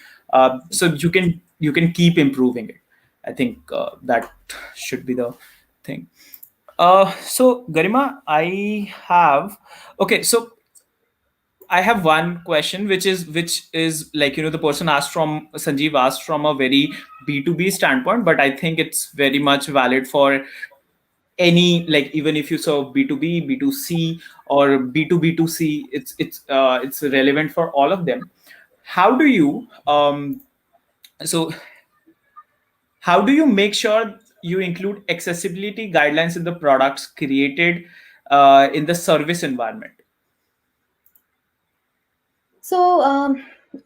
So you can keep improving it. I think that should be the thing. So Garima, I have, okay, so I have one question, which is like, the person asked from Sanjeev asked from a very B2B standpoint, but I think it's very much valid for any, like, even if you serve B2B, B2C, or B2B2C, it's relevant for all of them. How do you so how do you make sure you include accessibility guidelines in the products created in the service environment? So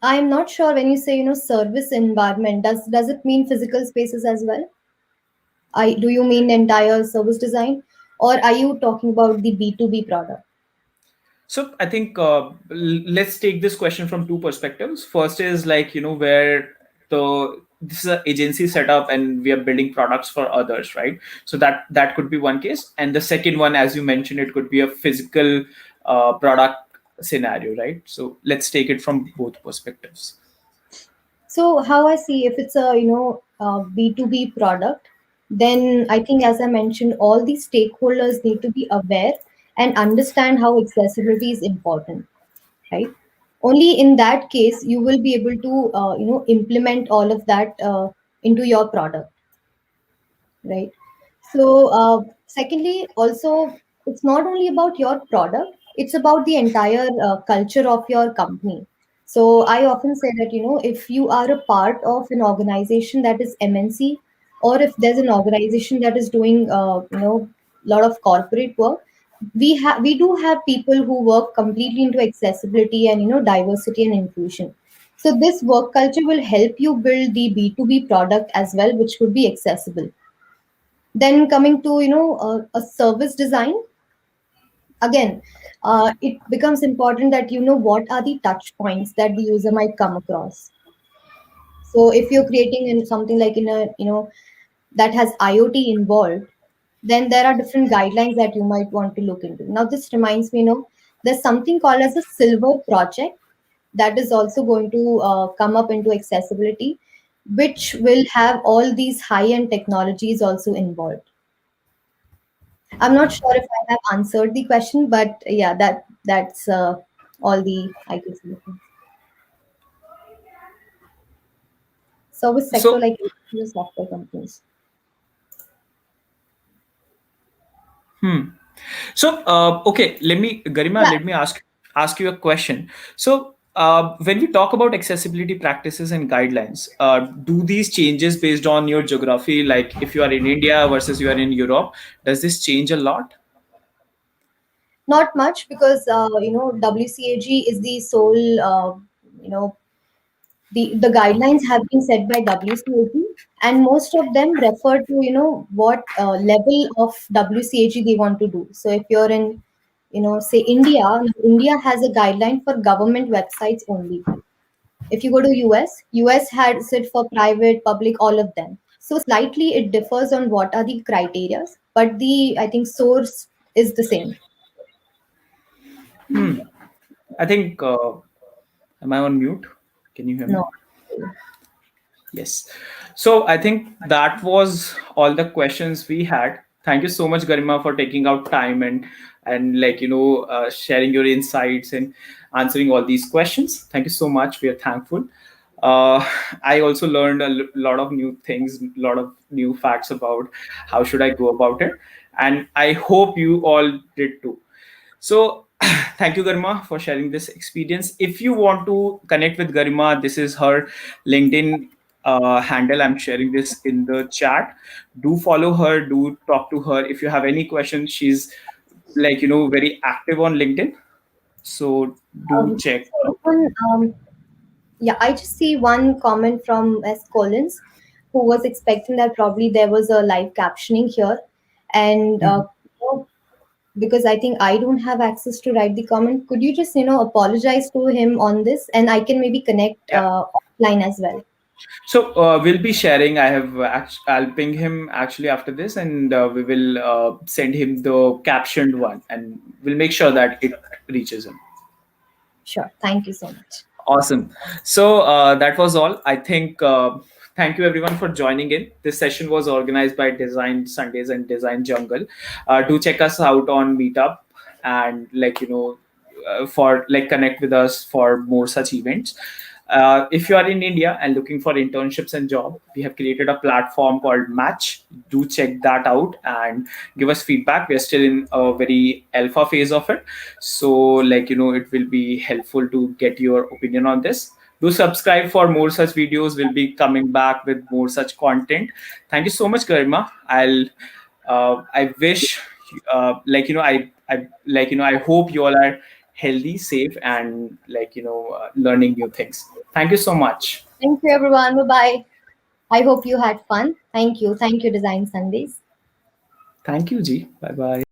I'm not sure, when you say, service environment, does it mean physical spaces as well? Do you mean the entire service design, or are you talking about the B2B product? So I think let's take this question from two perspectives. First is, like, where this is an agency setup and we are building products for others, right? So that could be one case, and the second one, as you mentioned, it could be a physical product scenario, right? So let's take it from both perspectives. So how I see, if it's a B2B product, then I think, as I mentioned, all the stakeholders need to be aware and understand how accessibility is important, right? Only in that case you will be able to implement all of that into your product, right? So, secondly, also, it's not only about your product, it's about the entire culture of your company. So, I often say that, if you are a part of an organization that is MNC, or if there's an organization that is doing, a lot of corporate work, we do have people who work completely into accessibility and, diversity and inclusion. So, this work culture will help you build the B2B product as well, which would be accessible. Then coming to a service design, again, it becomes important that you know what are the touch points that the user might come across. So if you're creating in something like in a that has IoT involved, then there are different guidelines that you might want to look into. Now, this reminds me, there's something called as a silver project that is also going to come up into accessibility, which will have all these high-end technologies also involved. I'm not sure if I have answered the question, but yeah, that's all the I can say. Service sector So like software companies. So, okay, Garima, Yeah, let me ask you a question. So, when we talk about accessibility practices and guidelines, do these changes based on your geography? Like, if you are in India versus you are in Europe, does this change a lot? not much because WCAG is the sole you know the guidelines have been set by WCAG, and most of them refer to what level of WCAG they want to do. So if you're in say India has a guideline for government websites only. If you go to US has it for private, public, all of them. So slightly it differs on what are the criteria, but the I think source is the same. I think, am I on mute? Can you hear me? No. Yes. So I think that was all the questions we had. Thank you so much, Garima, for taking out time and sharing your insights and answering all these questions. Thank you so much. We are thankful. Uh, I also learned a lot of new things, a lot of new facts about how should I go about it, and I hope you all did too. So, thank you, Garima, for sharing this experience. If you want to connect with Garima, this is her LinkedIn handle. I'm sharing this in the chat. Do follow her, do talk to her. If you have any questions, she's very active on LinkedIn. So, do check So out. yeah, I just see one comment from S. Collins, who was expecting that probably there was a live captioning here, and you know, because I think I don't have access to write the comment. Could you just apologize to him on this, and I can maybe connect Yeah. offline as well. So we'll be sharing. I'll ping him actually after this, and we will send him the captioned one, and we'll make sure that it reaches him. Sure. Thank you so much. Awesome. So that was all. I think. Thank you everyone for joining in. This session was organized by Design Sundays and Design Jungle. Do check us out on Meetup and for connect with us for more such events. If you are in India and looking for internships and job, we have created a platform called Match. Do check that out and give us feedback. We are still in a very alpha phase of it, so it will be helpful to get your opinion on this. Do subscribe for more such videos. We'll be coming back with more such content. Thank you so much, Garima. I wish I hope you all are healthy, safe, and learning new things. Thank you so much. Thank you, everyone. Bye bye. I hope you had fun. Thank you. Thank you, Design Sundays. Thank you, G. Bye bye.